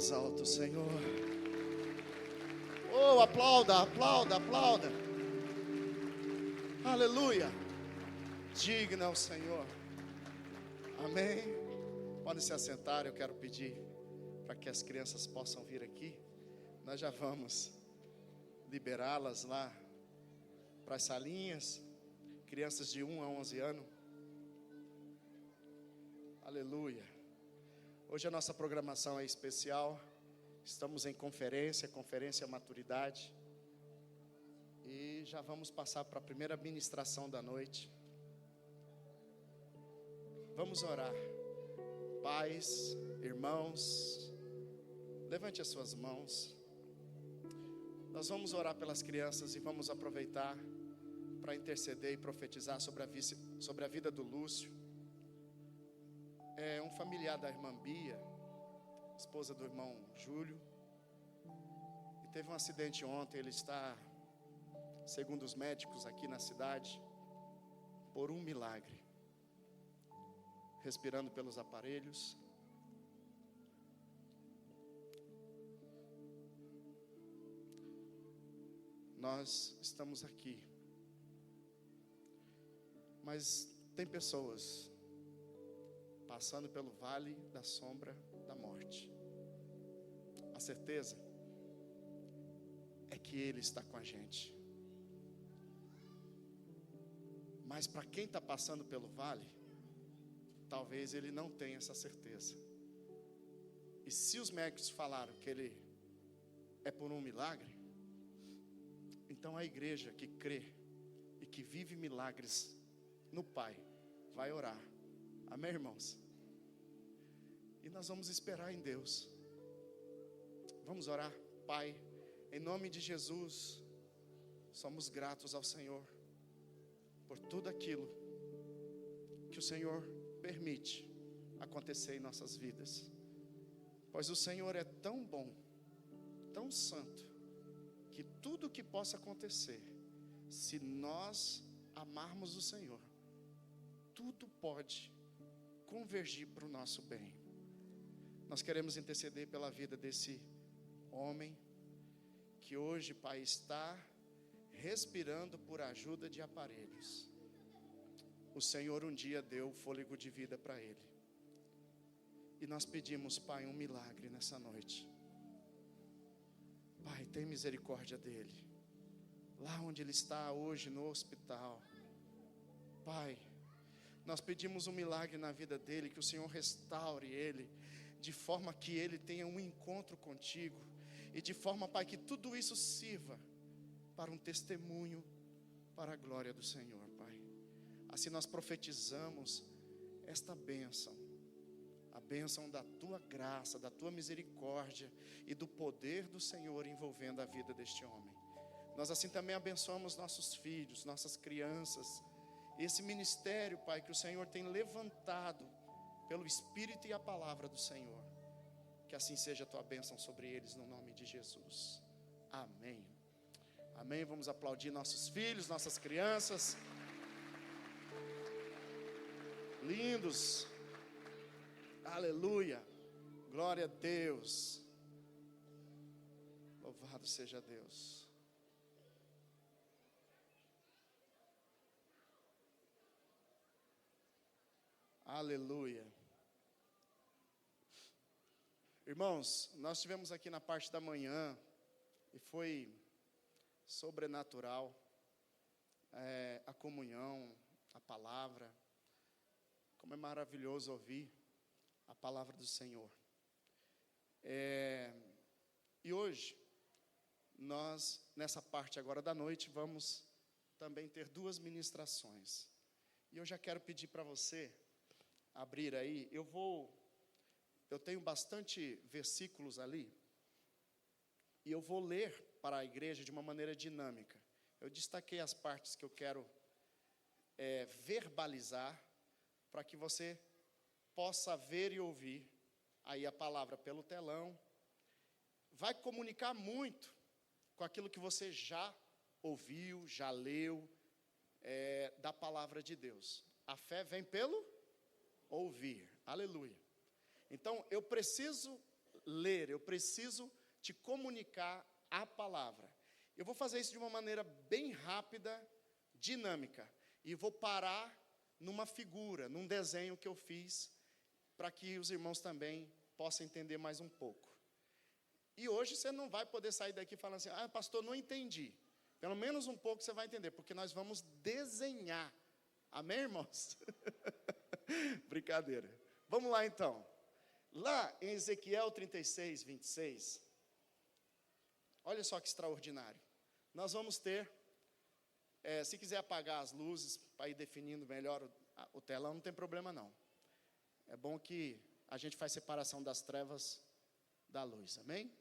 Exalta o Senhor. Oh, aplauda, aplauda, aplauda. Aleluia. Digno é o Senhor. Amém. Podem se assentar, eu quero pedir para que as crianças possam vir aqui. Nós já vamos liberá-las lá para as salinhas. Crianças de 1 a 11 anos. Aleluia. Hoje a nossa programação é especial. Estamos em conferência Maturidade. E já vamos passar para a primeira ministração da noite. Vamos orar. Pais, irmãos, levante as suas mãos. Nós vamos orar pelas crianças e vamos aproveitar para interceder e profetizar sobre a vida do Lúcio. É um familiar da irmã Bia, esposa do irmão Júlio. E teve um acidente ontem. Ele está, segundo os médicos aqui na cidade, por um milagre, respirando pelos aparelhos. Nós estamos aqui, mas tem pessoas passando pelo vale da sombra da morte. A certeza é que Ele está com a gente. Mas para quem está passando pelo vale, talvez ele não tenha essa certeza. E se os médicos falaram que ele é por um milagre, então a igreja que crê e que vive milagres no Pai vai orar. Amém, irmãos? E nós vamos esperar em Deus. Vamos orar. Pai, em nome de Jesus, somos gratos ao Senhor por tudo aquilo que o Senhor permite acontecer em nossas vidas. Pois o Senhor é tão bom, tão santo, que tudo que possa acontecer, se nós amarmos o Senhor, tudo pode convergir para o nosso bem. Nós queremos interceder pela vida desse homem que hoje, Pai, está respirando por ajuda de aparelhos. O Senhor um dia deu fôlego de vida para ele. E nós pedimos, Pai, um milagre nessa noite. Pai, tem misericórdia dele. Lá onde ele está hoje no hospital. Pai, nós pedimos um milagre na vida dele, que o Senhor restaure ele, de forma que ele tenha um encontro contigo, e de forma, Pai, que tudo isso sirva para um testemunho para a glória do Senhor, Pai. Assim nós profetizamos esta bênção, a bênção da Tua graça, da Tua misericórdia e do poder do Senhor envolvendo a vida deste homem. Nós assim também abençoamos nossos filhos, nossas crianças, esse ministério, Pai, que o Senhor tem levantado pelo Espírito e a palavra do Senhor. Que assim seja a Tua bênção sobre eles, no nome de Jesus. Amém. Amém. Vamos aplaudir nossos filhos, nossas crianças. Lindos. Aleluia. Glória a Deus. Louvado seja Deus. Aleluia. Irmãos, nós estivemos aqui na parte da manhã e foi sobrenatural, a comunhão, a palavra. Como é maravilhoso ouvir a palavra do Senhor. E hoje, nós, nessa parte agora da noite, vamos também ter 2 ministrações. E eu já quero pedir para você abrir aí. Eu tenho bastante versículos ali, e eu vou ler para a igreja de uma maneira dinâmica. Eu destaquei as partes que eu quero verbalizar, para que você possa ver e ouvir aí a palavra pelo telão. Vai comunicar muito com aquilo que você já ouviu, já leu, da palavra de Deus. A fé vem pelo ouvir. Aleluia. Então, eu preciso ler, eu preciso te comunicar a palavra. Eu vou fazer isso de uma maneira bem rápida, dinâmica, e vou parar numa figura, num desenho que eu fiz, para que os irmãos também possam entender mais um pouco. E hoje você não vai poder sair daqui falando assim, pastor, não entendi. Pelo menos um pouco você vai entender, porque nós vamos desenhar. Amém, irmãos? Brincadeira. Vamos lá, então. Lá em Ezequiel 36, 26, olha só que extraordinário. Nós vamos ter, se quiser apagar as luzes, para ir definindo melhor o telão, não tem problema não. É bom que a gente faz separação das trevas da luz, amém?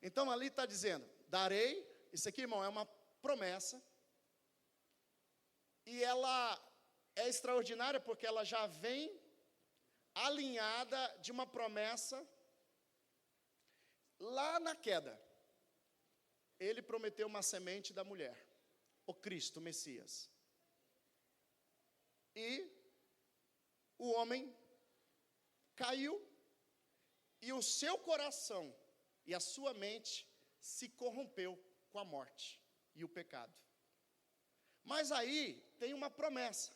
Então ali está dizendo, darei, isso aqui, irmão, é uma promessa, e ela é extraordinária porque ela já vem alinhada de uma promessa lá na queda. Ele prometeu uma semente da mulher, o Cristo, o Messias. E o homem caiu, e o seu coração e a sua mente se corrompeu com a morte e o pecado. Mas aí tem uma promessa.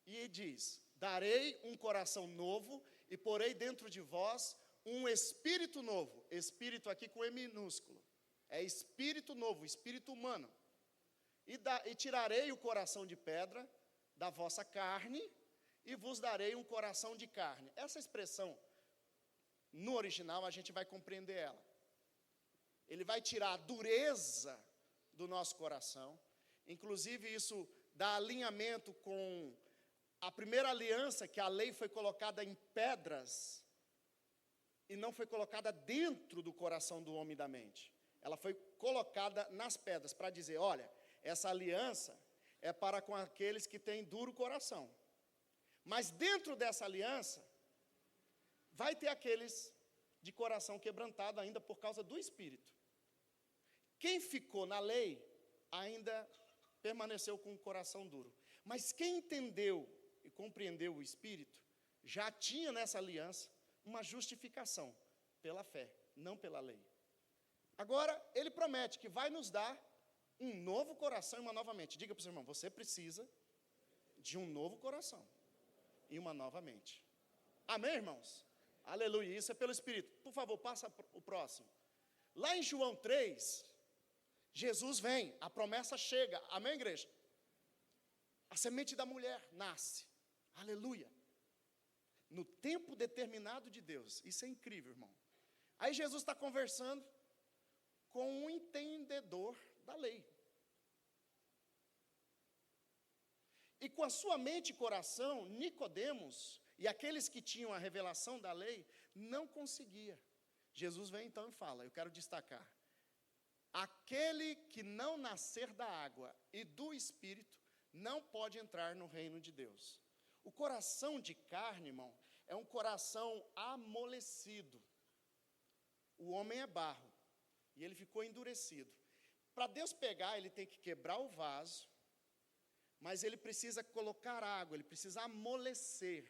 E ele diz, darei um coração novo e porei dentro de vós um espírito novo. Espírito aqui com E minúsculo. É espírito novo, espírito humano. E tirarei o coração de pedra da vossa carne e vos darei um coração de carne. Essa expressão, no original, a gente vai compreender ela. Ele vai tirar a dureza do nosso coração. Inclusive, isso dá alinhamento com a primeira aliança, que a lei foi colocada em pedras e não foi colocada dentro do coração do homem e da mente. Ela foi colocada nas pedras para dizer, olha, essa aliança é para com aqueles que têm duro coração. Mas dentro dessa aliança, vai ter aqueles de coração quebrantado ainda por causa do Espírito. Quem ficou na lei, ainda permaneceu com o coração duro. Mas quem entendeu e compreendeu o Espírito, já tinha nessa aliança uma justificação pela fé, não pela lei. Agora, ele promete que vai nos dar um novo coração e uma nova mente. Diga para o seu irmão, você precisa de um novo coração e uma nova mente. Amém, irmãos? Aleluia, isso é pelo Espírito. Por favor, passa o próximo. Lá em João 3, Jesus vem, a promessa chega. Amém, igreja? A semente da mulher nasce. Aleluia. No tempo determinado de Deus. Isso é incrível, irmão. Aí Jesus está conversando com um entendedor da lei. E com a sua mente e coração, Nicodemos e aqueles que tinham a revelação da lei, não conseguia. Jesus vem então e fala, eu quero destacar, aquele que não nascer da água e do Espírito, não pode entrar no reino de Deus. O coração de carne, irmão, é um coração amolecido. O homem é barro, e ele ficou endurecido. Para Deus pegar, ele tem que quebrar o vaso, mas ele precisa colocar água, ele precisa amolecer.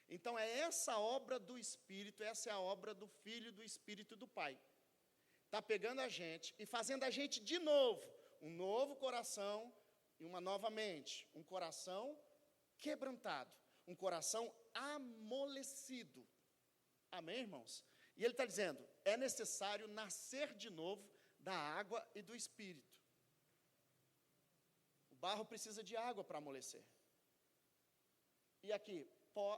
Então é essa obra do Espírito, essa é a obra do Filho, do Espírito e do Pai. Está pegando a gente e fazendo a gente de novo, um novo coração e uma nova mente. Um coração quebrantado, um coração amolecido. Amém, irmãos? E ele está dizendo, é necessário nascer de novo da água e do Espírito. O barro precisa de água para amolecer. E aqui,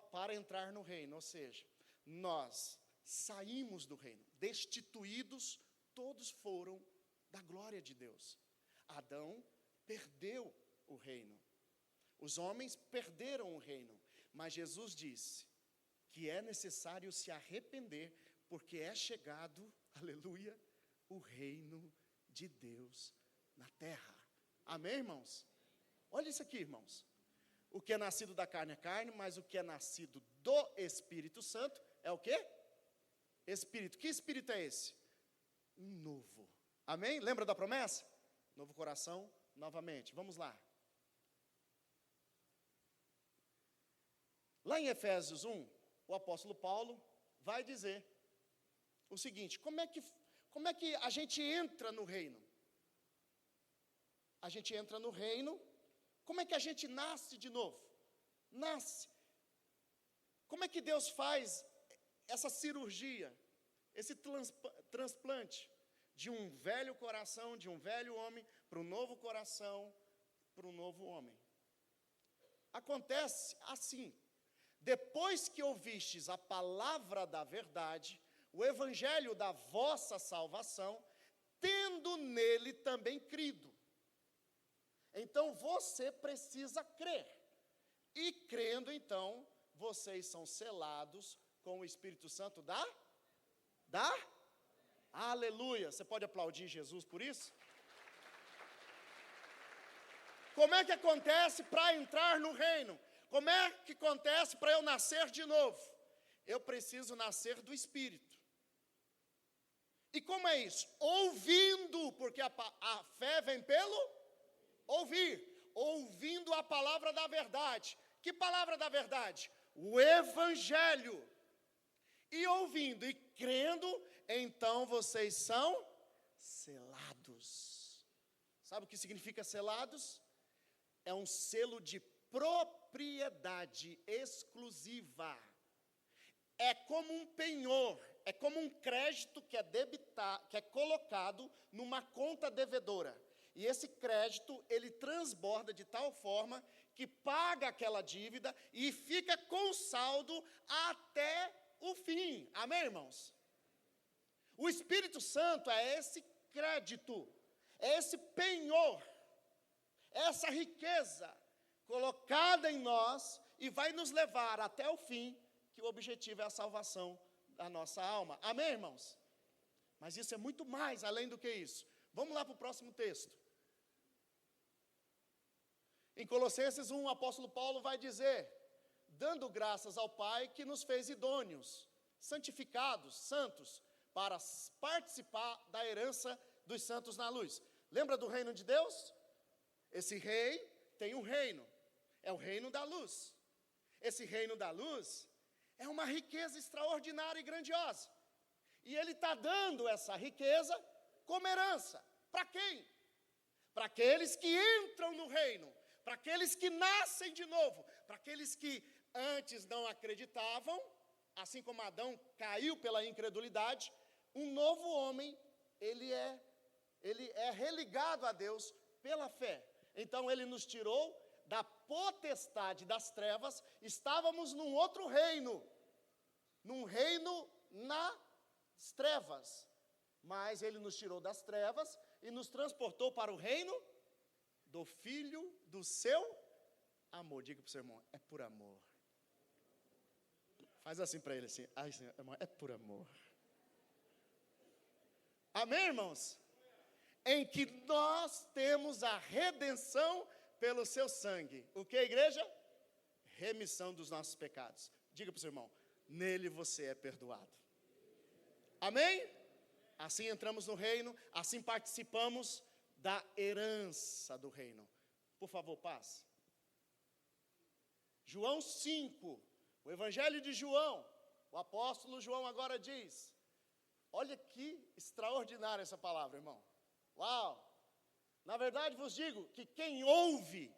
para entrar no reino, ou seja, nós saímos do reino, destituídos, todos foram da glória de Deus. Adão perdeu o reino, os homens perderam o reino, mas Jesus disse que é necessário se arrepender, porque é chegado, aleluia, o reino de Deus na terra. Amém, irmãos? Olha isso aqui, irmãos. O que é nascido da carne é carne, mas o que é nascido do Espírito Santo é o quê? Espírito. Que Espírito é esse? Um novo. Amém? Lembra da promessa? Novo coração, novamente. Vamos lá. Lá em Efésios 1, o apóstolo Paulo vai dizer o seguinte: como é que a gente entra no reino? A gente entra no reino, como é que a gente nasce de novo? Nasce. Como é que Deus faz essa cirurgia, esse transplante de um velho coração, de um velho homem, para um novo coração, para um novo homem? Acontece assim: depois que ouvistes a palavra da verdade, o evangelho da vossa salvação, tendo nele também crido. Então você precisa crer. E crendo, então, vocês são selados com o Espírito Santo Aleluia. Você pode aplaudir Jesus por isso? Como é que acontece para entrar no reino? Como é que acontece para eu nascer de novo? Eu preciso nascer do Espírito. E como é isso? Ouvindo, porque a fé vem pelo ouvir. Ouvindo a palavra da verdade. Que palavra da verdade? O Evangelho. E ouvindo e crendo, então vocês são selados. Sabe o que significa selados? É um selo de propriedade exclusiva. É como um penhor, é como um crédito que é colocado numa conta devedora. E esse crédito, ele transborda de tal forma que paga aquela dívida e fica com saldo até o fim. Amém, irmãos? O Espírito Santo é esse crédito, é esse penhor, essa riqueza colocada em nós e vai nos levar até o fim, que o objetivo é a salvação da nossa alma. Amém, irmãos? Mas isso é muito mais além do que isso. Vamos lá para o próximo texto. Em Colossenses 1, o apóstolo Paulo vai dizer: dando graças ao Pai que nos fez idôneos, santificados, santos, para participar da herança dos santos na luz. Lembra do reino de Deus? Esse rei tem um reino, é o reino da luz. Esse reino da luz é uma riqueza extraordinária e grandiosa. E ele está dando essa riqueza como herança. Para quem? Para aqueles que entram no reino, para aqueles que nascem de novo, para aqueles que antes não acreditavam, assim como Adão caiu pela incredulidade, um novo homem, ele é religado a Deus pela fé. Então ele nos tirou da potestade das trevas, estávamos num outro reino, num reino nas trevas, mas ele nos tirou das trevas e nos transportou para o reino do Filho do seu amor. Diga para o seu irmão: é por amor. Faz assim para ele assim: ai, irmão, é por amor. Amém, irmãos? Em que nós temos a redenção pelo seu sangue. O que, igreja? Remissão dos nossos pecados. Diga para o seu irmão: nele você é perdoado. Amém? Assim entramos no reino, assim participamos da herança do reino. Por favor, passe. João 5, o Evangelho de João, o apóstolo João agora diz: olha que extraordinária essa palavra, irmão. Uau! Na verdade vos digo que quem ouve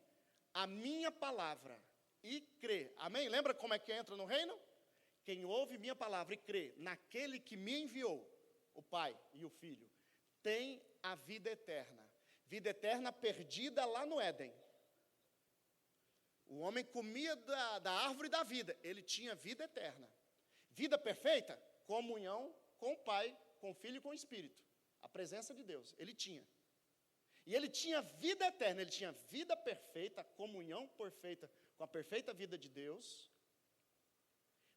a minha palavra e crê, amém? Lembra como é que entra no reino? Quem ouve minha palavra e crê naquele que me enviou, o Pai e o Filho, tem a vida eterna. Vida eterna perdida lá no Éden. O homem comia da árvore da vida, ele tinha vida eterna. Vida perfeita, comunhão com o Pai, com o Filho e com o Espírito. A presença de Deus, ele tinha. E ele tinha vida eterna, ele tinha vida perfeita, comunhão perfeita com a perfeita vida de Deus.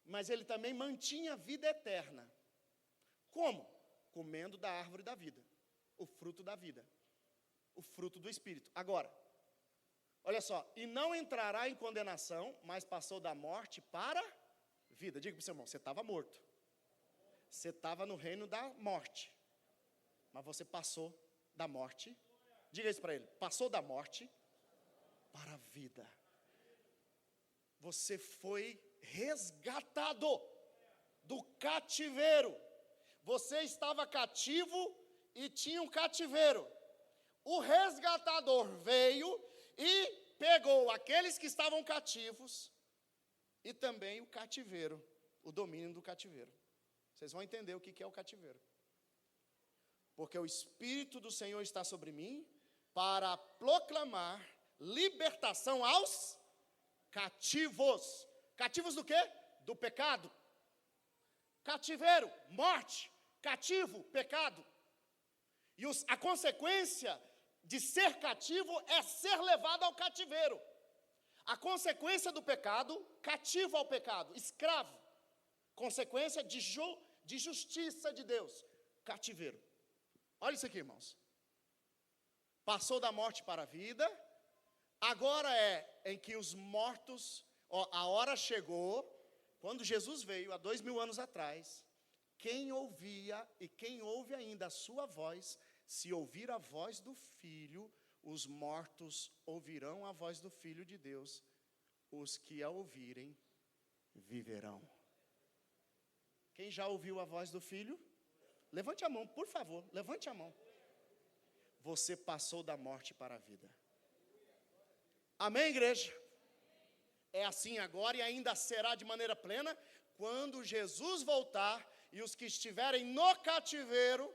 Mas ele também mantinha vida eterna. Como? Comendo da árvore da vida, o fruto da vida, o fruto do Espírito. Agora, olha só: e não entrará em condenação, mas passou da morte para vida. Diga para o seu irmão: você estava morto. Você estava no reino da morte. Mas você passou da morte. Diga isso para ele: passou da morte para a vida. Você foi resgatado. do cativeiro. Você estava cativo e tinha um cativeiro. O resgatador veio e pegou aqueles que estavam cativos e também o cativeiro, o domínio do cativeiro. Vocês vão entender o que é o cativeiro. Porque o Espírito do Senhor está sobre mim para proclamar libertação aos cativos. Cativos do quê? Do pecado. Cativeiro, morte. Cativo, pecado. E a consequência de ser cativo é ser levado ao cativeiro. A consequência do pecado, cativo ao pecado, escravo. Consequência de justiça de Deus, cativeiro. Olha isso aqui, irmãos. Passou da morte para a vida, agora é em que os mortos, a hora chegou, quando Jesus veio, há 2000 anos atrás, quem ouvia e quem ouve ainda a sua voz, se ouvir a voz do Filho, os mortos ouvirão a voz do Filho de Deus, os que a ouvirem viverão. Quem já ouviu a voz do Filho? Levante a mão, por favor, levante a mão. Você passou da morte para a vida. Amém, igreja? É assim agora e ainda será de maneira plena, quando Jesus voltar e os que estiverem no cativeiro,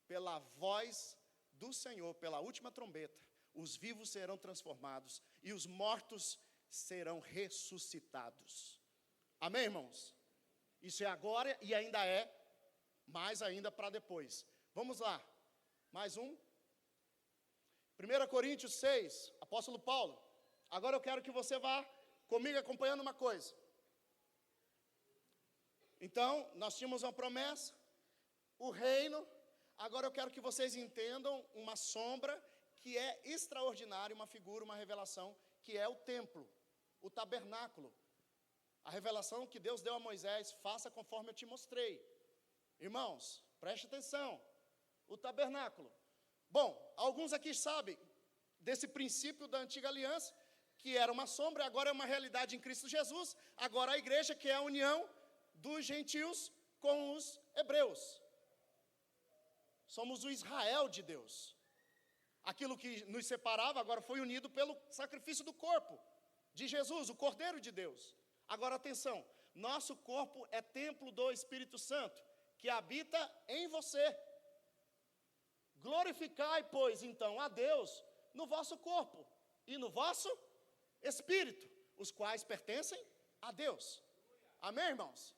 pela voz do Senhor, pela última trombeta, os vivos serão transformados e os mortos serão ressuscitados. Amém, irmãos? Isso é agora e ainda é, mais ainda para depois. Vamos lá, mais um. 1 Coríntios 6, apóstolo Paulo. Agora eu quero que você vá comigo acompanhando uma coisa. Então, nós tínhamos uma promessa, o reino. Agora eu quero que vocês entendam uma sombra que é extraordinária, uma figura, uma revelação, que é o templo, o tabernáculo. A revelação que Deus deu a Moisés, faça conforme eu te mostrei. Irmãos, preste atenção, o tabernáculo. Bom, alguns aqui sabem desse princípio da antiga aliança, que era uma sombra, agora é uma realidade em Cristo Jesus. Agora a igreja, que é a união dos gentios com os hebreus. Somos o Israel de Deus. Aquilo que nos separava agora foi unido pelo sacrifício do corpo de Jesus, o Cordeiro de Deus. Agora atenção, nosso corpo é templo do Espírito Santo, que habita em você. Glorificai, pois, então, a Deus no vosso corpo e no vosso espírito, os quais pertencem a Deus. Amém, irmãos?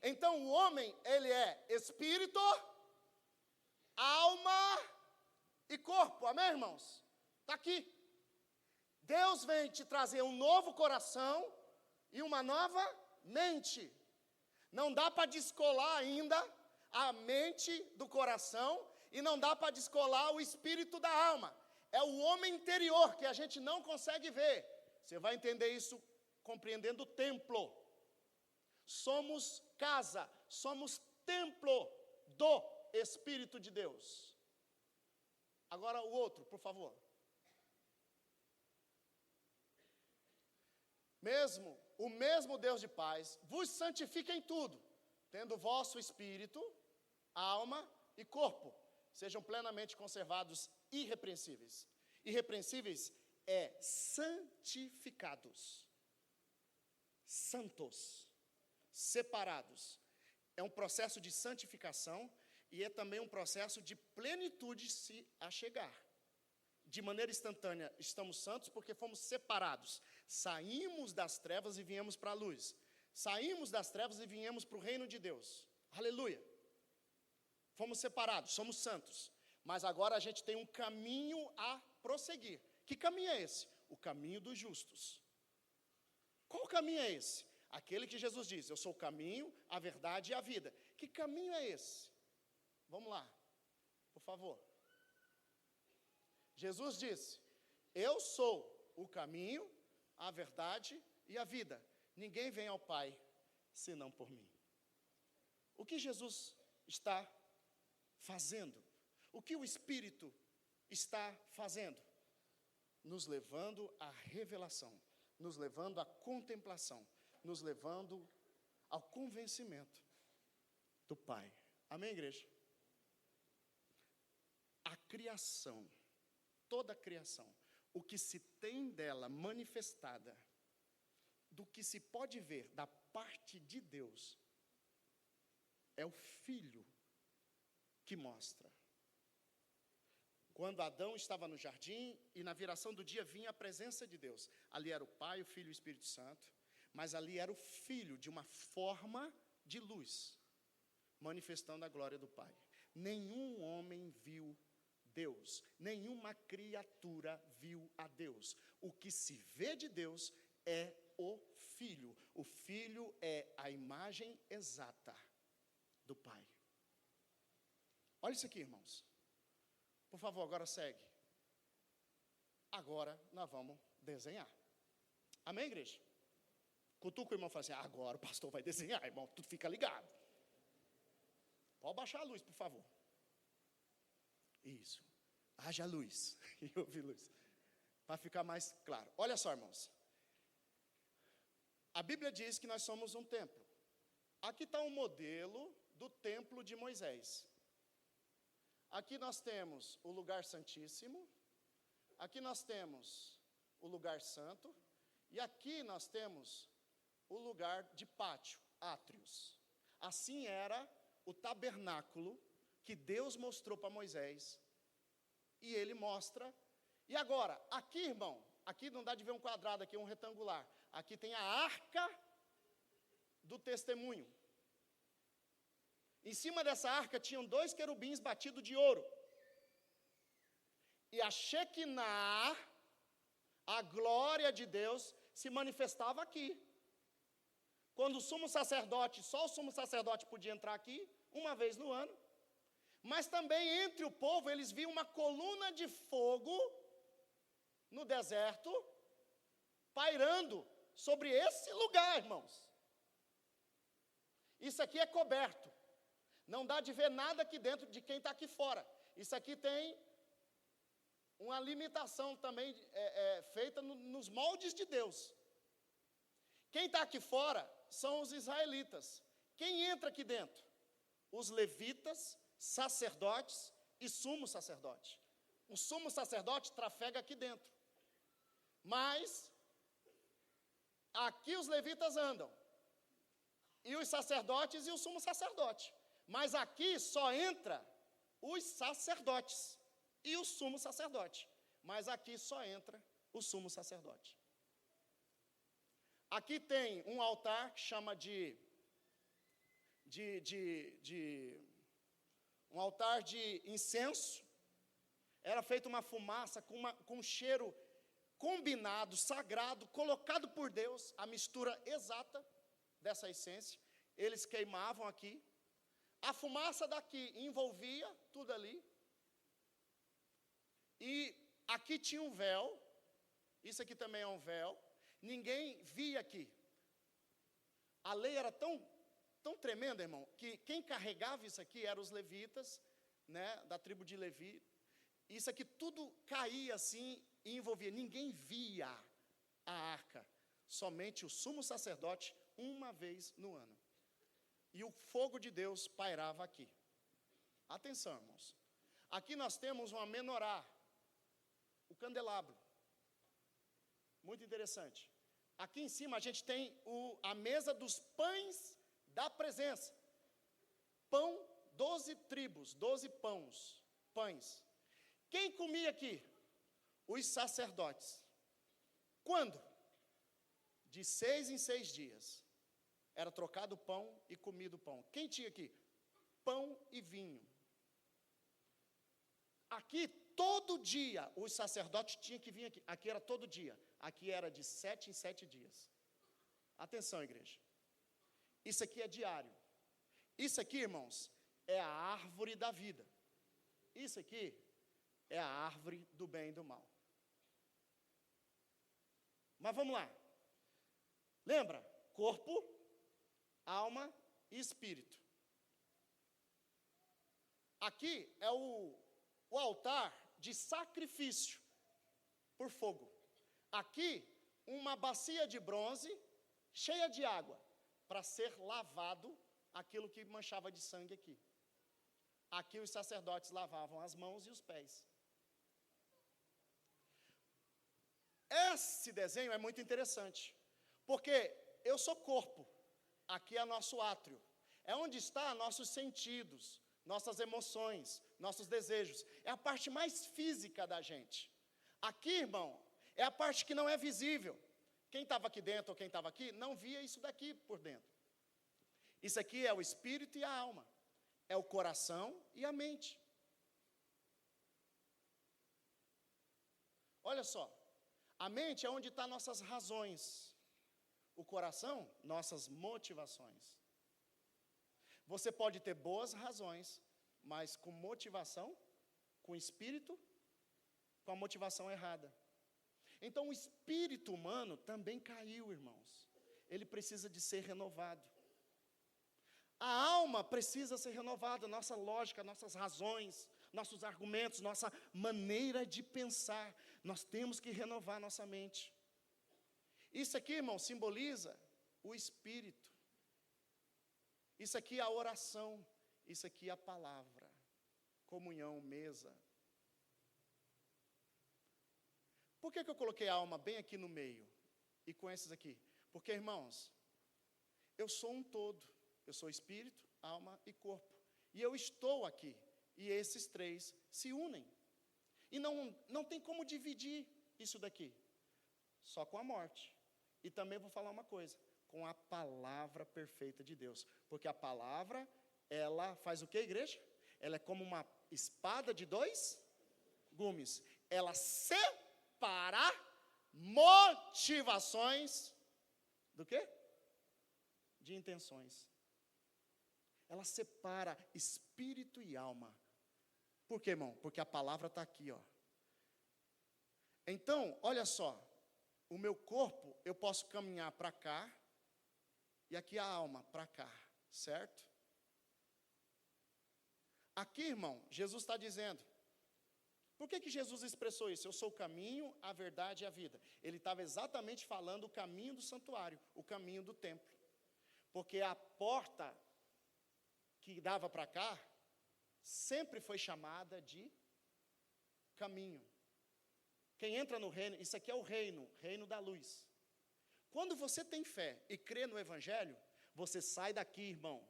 Então, o homem, ele é espírito, alma e corpo. Amém, irmãos? Está aqui. Deus vem te trazer um novo coração e uma nova mente. Não dá para descolar ainda a mente do coração e não dá para descolar o espírito da alma. É o homem interior que a gente não consegue ver. Você vai entender isso compreendendo o templo. Somos casa, somos templo do Espírito de Deus. Agora o outro, por favor. O mesmo Deus de paz vos santifica em tudo, tendo vosso espírito, alma e corpo sejam plenamente conservados irrepreensíveis. Irrepreensíveis é santificados, santos, separados. É um processo de santificação e é também um processo de plenitude se achegar. De maneira instantânea, estamos santos porque fomos separados. Saímos das trevas e viemos para a luz. Saímos das trevas e viemos para o reino de Deus. Aleluia. Fomos separados, somos santos. Mas agora a gente tem um caminho a prosseguir. Que caminho é esse? O caminho dos justos. Qual caminho é esse? Aquele que Jesus diz, eu sou o caminho, a verdade e a vida. Que caminho é esse? Vamos lá, por favor. Jesus disse, eu sou o caminho, a verdade e a vida. Ninguém vem ao Pai, senão por mim. O que Jesus está fazendo? O que o Espírito está fazendo? Nos levando à revelação, nos levando à contemplação, nos levando ao convencimento do Pai. Amém, igreja? A criação, toda a criação, o que se tem dela manifestada, do que se pode ver da parte de Deus, é o Filho que mostra. Quando Adão estava no jardim, e na viração do dia vinha a presença de Deus. Ali era o Pai, o Filho e o Espírito Santo, mas ali era o Filho de uma forma de luz, manifestando a glória do Pai. Nenhum homem viu Deus, nenhuma criatura viu a Deus. O que se vê de Deus é o Filho. O Filho é a imagem exata do Pai. Olha isso aqui, irmãos. Por favor, agora segue. Agora nós vamos desenhar. Amém, igreja? Cutuca o irmão e fala assim: agora o pastor vai desenhar, irmão, tudo fica ligado. Pode baixar a luz, por favor. Isso. Haja luz. E eu vi luz. Para ficar mais claro. Olha só, irmãos. A Bíblia diz que nós somos um templo. Aqui está um modelo do templo de Moisés. Aqui nós temos o lugar santíssimo. Aqui nós temos o lugar santo. E aqui nós temos o lugar de pátio, átrios. Assim era o tabernáculo que Deus mostrou para Moisés. E ele mostra. E agora, aqui, irmão, aqui não dá de ver um quadrado, aqui é um retangular. Aqui tem a arca do testemunho. Em cima dessa arca tinham 2 querubins batidos de ouro. E a Shekinah, a glória de Deus, se manifestava aqui. Quando o sumo sacerdote, só o sumo sacerdote podia entrar aqui, uma vez no ano. Mas também entre o povo, eles viam uma coluna de fogo no deserto, pairando sobre esse lugar, irmãos. Isso aqui é coberto. Não dá de ver nada aqui dentro de quem está aqui fora. Isso aqui tem uma limitação também feita nos moldes de Deus. Quem está aqui fora são os israelitas. Quem entra aqui dentro? Os levitas, sacerdotes e sumo sacerdote. O sumo sacerdote trafega aqui dentro. Mas aqui os levitas andam. E os sacerdotes e o sumo sacerdote. Mas aqui só entra os sacerdotes e o sumo sacerdote. Mas aqui só entra o sumo sacerdote. Aqui tem um altar que chama um altar de incenso. Era feita uma fumaça com um cheiro combinado, sagrado, colocado por Deus, a mistura exata dessa essência. Eles queimavam aqui. A fumaça daqui envolvia tudo ali. E aqui tinha um véu. Isso aqui também é um véu. Ninguém via aqui. A lei era tão tremenda, irmão, que quem carregava isso aqui eram os levitas, né, da tribo de Levi. Isso aqui tudo caía assim e envolvia. Ninguém via a arca. Somente o sumo sacerdote uma vez no ano. E o fogo de Deus pairava aqui. Atenção, irmãos. Aqui nós temos uma menorá, o candelabro. Muito interessante. Aqui em cima a gente tem a mesa dos pães da presença. Pão, 12 tribos, 12 pães. Quem comia aqui? Os sacerdotes. Quando? De 6 em 6 dias. Era trocado o pão e comido o pão. Quem tinha aqui? Pão e vinho. Aqui, todo dia, os sacerdotes tinham que vir aqui. Aqui era todo dia. Aqui era de 7 em 7 dias. Atenção, igreja. Isso aqui é diário. Isso aqui, irmãos, é a árvore da vida. Isso aqui é a árvore do bem e do mal. Mas vamos lá. Lembra? Corpo, alma e espírito. Aqui é o altar de sacrifício por fogo. Aqui, uma bacia de bronze cheia de água. para ser lavado aquilo que manchava de sangue aqui. Aqui os sacerdotes lavavam as mãos e os pés. Esse desenho é muito interessante, porque eu sou corpo, aqui é nosso átrio, é onde estão nossos sentidos, nossas emoções, nossos desejos, é a parte mais física da gente. Aqui, irmão, é a parte que não é visível. Quem estava aqui dentro ou quem estava aqui, não via isso daqui por dentro. Isso aqui é o espírito e a alma, é o coração e a mente. Olha só, a mente é onde estão nossas razões, o coração, nossas motivações. Você pode ter boas razões, mas com motivação, com espírito, com a motivação errada. Então o espírito humano também caiu, irmãos. Ele precisa de ser renovado. A alma precisa ser renovada, nossa lógica, nossas razões, nossos argumentos, nossa maneira de pensar. Nós temos que renovar nossa mente. Isso aqui, irmão, simboliza o espírito. Isso aqui é a oração. Isso aqui é a palavra. Comunhão, mesa. Por que eu coloquei a alma bem aqui no meio? E com esses aqui? Porque, irmãos, eu sou um todo. Eu sou espírito, alma e corpo. E eu estou aqui. E esses três se unem. E não tem como dividir isso daqui. Só com a morte. E também vou falar uma coisa. Com a palavra perfeita de Deus. Porque a palavra, ela faz o que, igreja? Ela é como uma espada de 2 gumes. Ela separa motivações do quê? De intenções. Ela separa espírito e alma. Por quê, irmão? Porque a palavra está aqui, ó. Então, olha só. O meu corpo, eu posso caminhar para cá. E aqui a alma, para cá. Certo? Aqui, irmão, Jesus está dizendo. Por que Jesus expressou isso? Eu sou o caminho, a verdade e a vida. Ele estava exatamente falando o caminho do santuário. O caminho do templo. Porque a porta que dava para cá, sempre foi chamada de caminho. Quem entra no reino, isso aqui é o reino da luz. Quando você tem fé e crê no Evangelho, você sai daqui, irmão,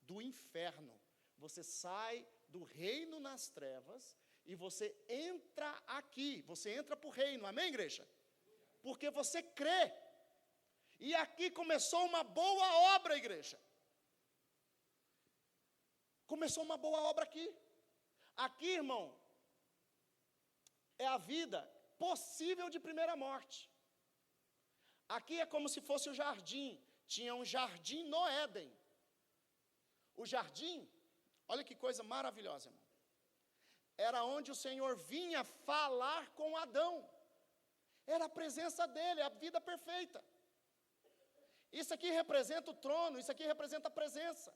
do inferno. Você sai do reino nas trevas e você entra aqui, você entra para o reino, amém, igreja? Porque você crê. E aqui começou uma boa obra, igreja. Começou uma boa obra aqui. Aqui, irmão, é a vida possível de primeira morte. Aqui é como se fosse o jardim. Tinha um jardim no Éden. O jardim, olha que coisa maravilhosa, irmão. Era onde o Senhor vinha falar com Adão. Era a presença dele, a vida perfeita. Isso aqui representa o trono, isso aqui representa a presença.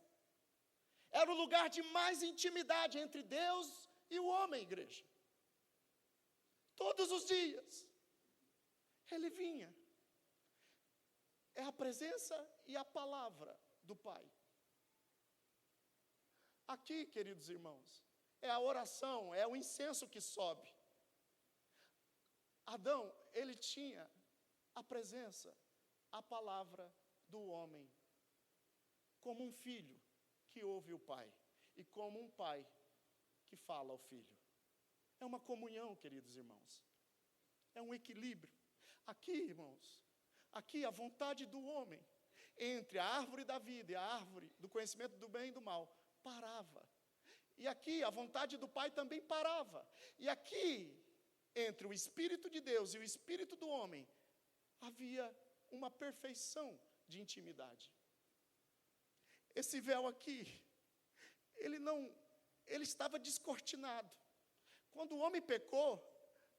Era o lugar de mais intimidade entre Deus e o homem, igreja. Todos os dias, ele vinha. É a presença e a palavra do Pai. Aqui, queridos irmãos, é a oração, é o incenso que sobe. Adão, ele tinha a presença, a palavra do homem, como um filho que ouve o pai, e como um pai que fala ao filho. É uma comunhão, queridos irmãos. É um equilíbrio. Aqui, irmãos, aqui a vontade do homem, entre a árvore da vida e a árvore do conhecimento do bem e do mal, parava. E aqui a vontade do pai também parava. E aqui, entre o Espírito de Deus e o Espírito do homem, havia uma perfeição de intimidade. Esse véu aqui, ele estava descortinado. Quando o homem pecou,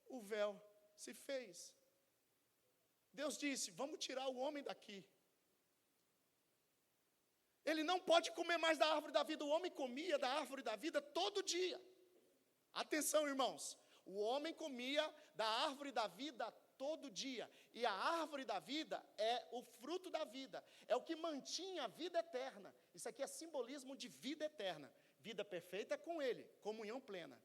o véu se fez. Deus disse, vamos tirar o homem daqui. Ele não pode comer mais da árvore da vida. O homem comia da árvore da vida todo dia. Atenção, irmãos. O homem comia da árvore da vida todo dia. E a árvore da vida é o fruto da vida, é o que mantinha a vida eterna. Isso aqui é simbolismo de vida eterna. Vida perfeita é com Ele, comunhão plena.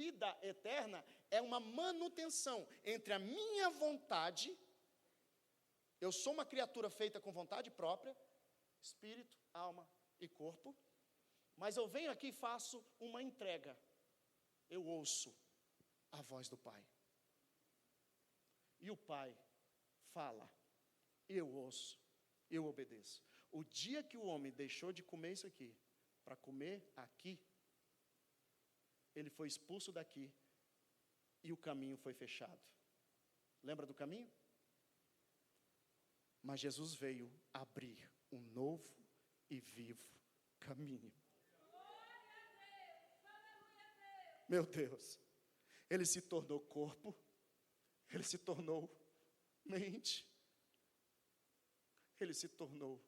Vida eterna é uma manutenção entre a minha vontade, eu sou uma criatura feita com vontade própria, espírito, alma e corpo, mas eu venho aqui e faço uma entrega. Eu ouço a voz do Pai. E o Pai fala, eu ouço, eu obedeço. O dia que o homem deixou de comer isso aqui, para comer aqui, ele foi expulso daqui e o caminho foi fechado. Lembra do caminho? Mas Jesus veio abrir um novo e vivo caminho. Meu Deus, ele se tornou corpo, ele se tornou mente, ele se tornou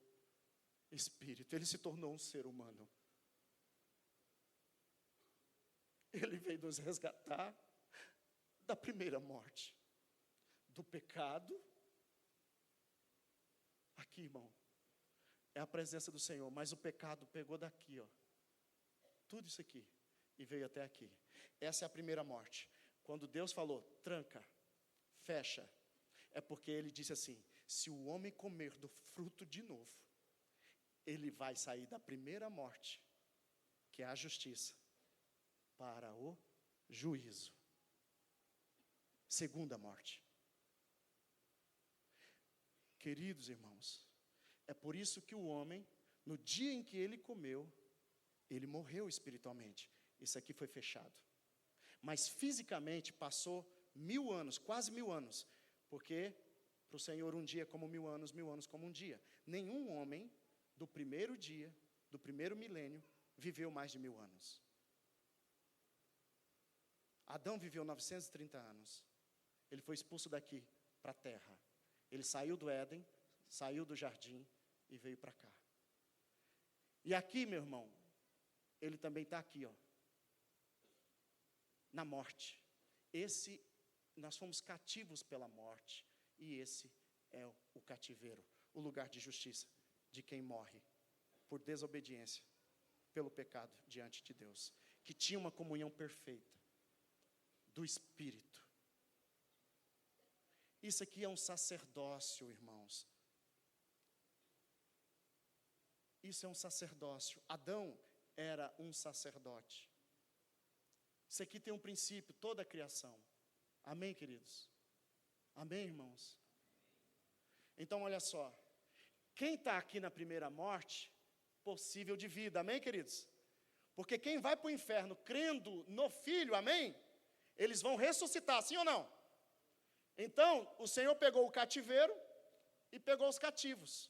espírito, ele se tornou um ser humano. Ele veio nos resgatar da primeira morte, do pecado. Aqui, irmão, é a presença do Senhor, mas o pecado pegou daqui, ó, tudo isso aqui, e veio até aqui. Essa é a primeira morte. Quando Deus falou, tranca, fecha, é porque Ele disse assim, se o homem comer do fruto de novo, ele vai sair da primeira morte, que é a justiça, para o juízo. Segunda morte. Queridos irmãos, é por isso que o homem, no dia em que ele comeu, ele morreu espiritualmente. Isso aqui foi fechado. Mas fisicamente passou 1000 anos, quase 1000 anos. Porque para o Senhor um dia é como 1000 anos como um dia. Nenhum homem do primeiro dia, do primeiro milênio, viveu mais de 1000 anos. Adão viveu 930 anos. Ele foi expulso daqui para a terra. Ele saiu do Éden, saiu do jardim e veio para cá. E aqui, meu irmão, ele também está aqui, ó, na morte. Nós fomos cativos pela morte. E esse é o cativeiro, o lugar de justiça de quem morre por desobediência, pelo pecado diante de Deus, que tinha uma comunhão perfeita do Espírito. Isso aqui é um sacerdócio, irmãos. Isso é um sacerdócio. Adão era um sacerdote. Isso aqui tem um princípio, toda a criação. Amém, queridos? Amém, irmãos? Então, olha só. Quem está aqui na primeira morte, possível de vida. Amém, queridos? Porque quem vai para o inferno crendo no Filho, amém? Eles vão ressuscitar, sim ou não? Então, o Senhor pegou o cativeiro e pegou os cativos,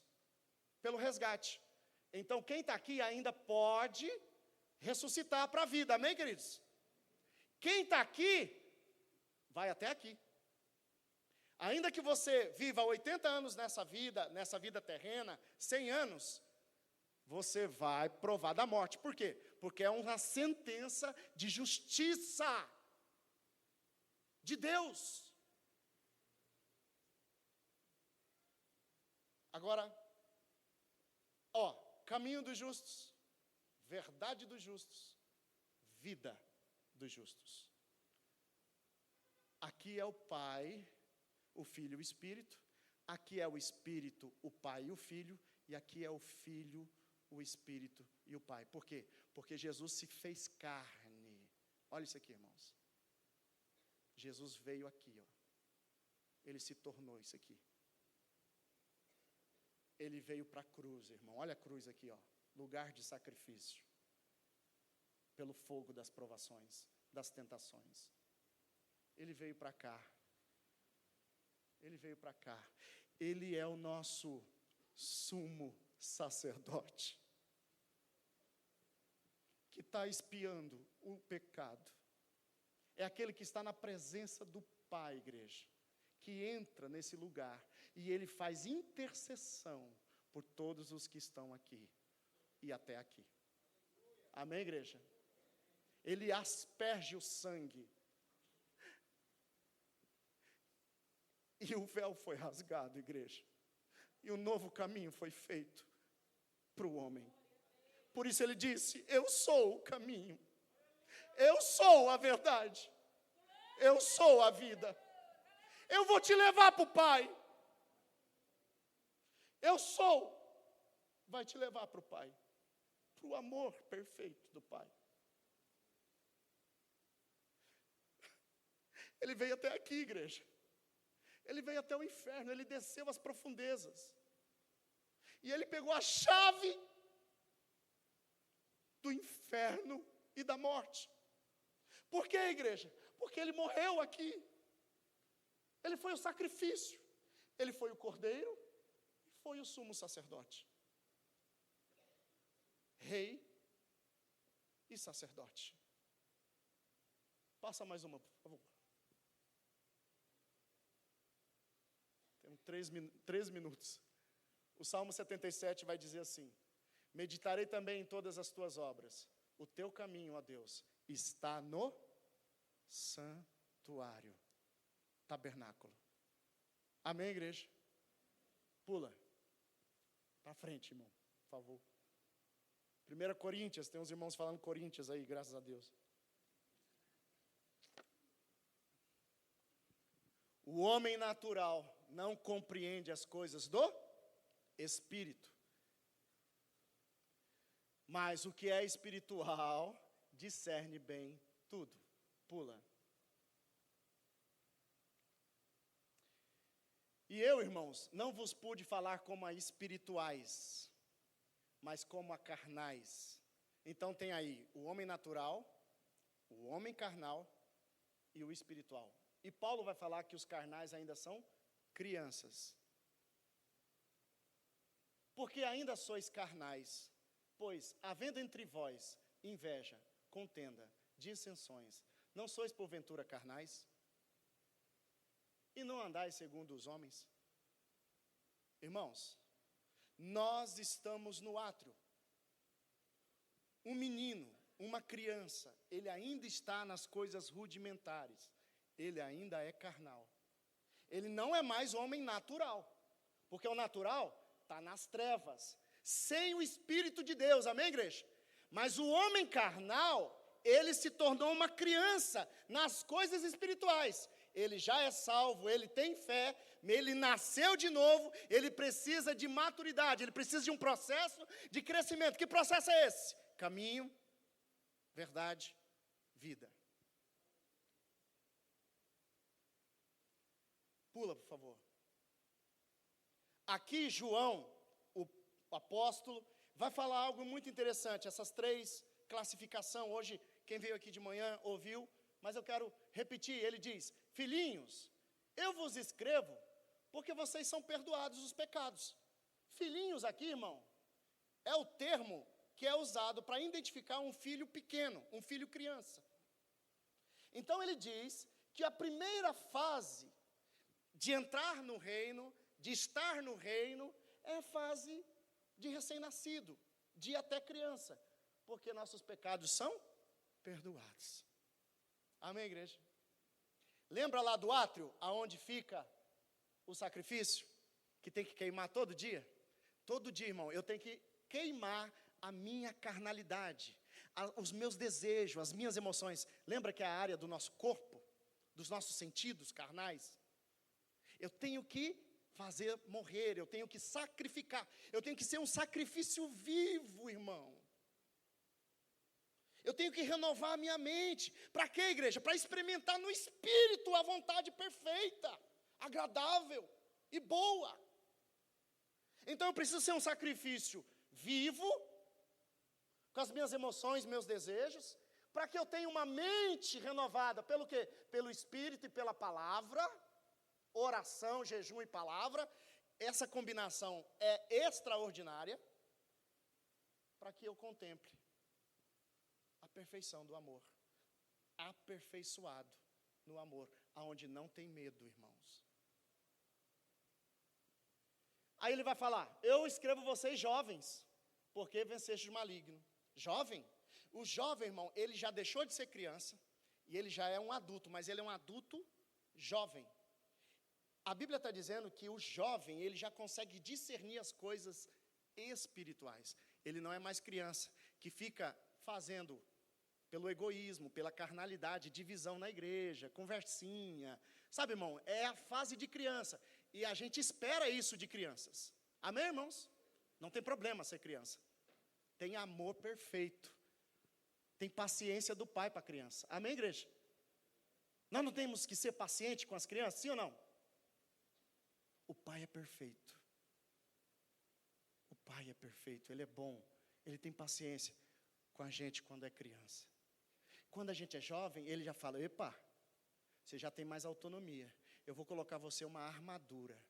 pelo resgate. Então, quem está aqui ainda pode ressuscitar para a vida, amém, queridos? Quem está aqui, vai até aqui. Ainda que você viva 80 anos nessa vida terrena, 100 anos, você vai provar da morte. Por quê? Porque é uma sentença de justiça de Deus. Agora, caminho dos justos, verdade dos justos, vida dos justos. Aqui é o Pai, o Filho e o Espírito. Aqui é o Espírito, o Pai e o Filho. E aqui é o Filho, o Espírito e o Pai. Por quê? Porque Jesus se fez carne. Olha isso aqui, irmãos. Jesus veio aqui, ó. Ele se tornou isso aqui. Ele veio para a cruz, irmão. Olha a cruz aqui, ó. Lugar de sacrifício. Pelo fogo das provações, das tentações. Ele veio para cá. Ele veio para cá. Ele é o nosso sumo sacerdote, que está expiando o pecado. É aquele que está na presença do Pai, igreja, que entra nesse lugar e ele faz intercessão por todos os que estão aqui e até aqui. Amém, igreja? Ele asperge o sangue. E o véu foi rasgado, igreja. E um novo caminho foi feito para o homem. Por isso ele disse: eu sou o caminho, eu sou a verdade, eu sou a vida. Eu vou te levar para o Pai. Eu sou, vai te levar para o Pai, para o amor perfeito do Pai. Ele veio até aqui, igreja. Ele veio até o inferno, ele desceu às profundezas. E ele pegou a chave do inferno e da morte. Por quê, igreja? Porque ele morreu aqui. Ele foi o sacrifício. Ele foi o cordeiro e foi o sumo sacerdote. Rei e sacerdote. Passa mais uma, por favor. Temos 3 minutos. O Salmo 77 vai dizer assim: meditarei também em todas as tuas obras. O teu caminho, ó Deus, está no santuário, tabernáculo. Amém, igreja? Pula para frente, irmão, por favor. 1 Coríntios, tem uns irmãos falando Coríntios aí, graças a Deus. O homem natural não compreende as coisas do Espírito, mas o que é espiritual discerne bem tudo. Pula. E eu, irmãos, não vos pude falar como a espirituais, mas como a carnais. Então tem aí o homem natural, o homem carnal e o espiritual. E Paulo vai falar que os carnais ainda são crianças. Porque ainda sois carnais, pois, havendo entre vós inveja, contenda, dissensões, não sois porventura carnais? E não andais segundo os homens? Irmãos, nós estamos no átrio. Um menino, uma criança, ele ainda está nas coisas rudimentares. Ele ainda é carnal. Ele não é mais homem natural. Porque o natural está nas trevas, sem o Espírito de Deus, amém, igreja? Mas o homem carnal, ele se tornou uma criança nas coisas espirituais. Ele já é salvo, ele tem fé, ele nasceu de novo, ele precisa de maturidade, ele precisa de um processo de crescimento. Que processo é esse? Caminho, verdade, vida. Pula, por favor. Aqui João, o apóstolo, vai falar algo muito interessante. Essas 3 classificações, hoje quem veio aqui de manhã ouviu, mas eu quero repetir. Ele diz: filhinhos, eu vos escrevo porque vocês são perdoados os pecados. Filhinhos aqui, irmão, é o termo que é usado para identificar um filho pequeno, um filho criança. Então ele diz que a primeira fase de entrar no reino, de estar no reino, é a fase de recém-nascido, de até criança, porque nossos pecados são perdoados. Amém, igreja? Lembra lá do átrio, aonde fica o sacrifício, que tem que queimar todo dia? Todo dia, irmão, eu tenho que queimar a minha carnalidade, os meus desejos, as minhas emoções. Lembra que é a área do nosso corpo, dos nossos sentidos carnais? Eu tenho que fazer morrer, eu tenho que sacrificar, eu tenho que ser um sacrifício vivo, irmão. Eu tenho que renovar a minha mente. Para quê, igreja? Para experimentar no Espírito a vontade perfeita, agradável e boa. Então eu preciso ser um sacrifício vivo, com as minhas emoções, meus desejos, para que eu tenha uma mente renovada. Pelo quê? Pelo Espírito e pela palavra. Oração, jejum e palavra. Essa combinação é extraordinária, para que eu contemple a perfeição do amor, aperfeiçoado no amor, aonde não tem medo, irmãos. Aí ele vai falar: eu escrevo vocês jovens, porque venceste o maligno. Jovem? O jovem, irmão, ele já deixou de ser criança, e ele já é um adulto, mas ele é um adulto jovem. A Bíblia está dizendo que o jovem, ele já consegue discernir as coisas espirituais. Ele não é mais criança, que fica fazendo pelo egoísmo, pela carnalidade, divisão na igreja, conversinha. Sabe, irmão, é a fase de criança. E a gente espera isso de crianças. Amém, irmãos? Não tem problema ser criança. Tem amor perfeito. Tem paciência do pai para a criança. Amém, igreja? Nós não temos que ser paciente com as crianças, sim ou não? O pai é perfeito. O pai é perfeito, ele é bom. Ele tem paciência com a gente quando é criança. Quando a gente é jovem, ele já fala, epa, você já tem mais autonomia. Eu vou colocar você uma armadura.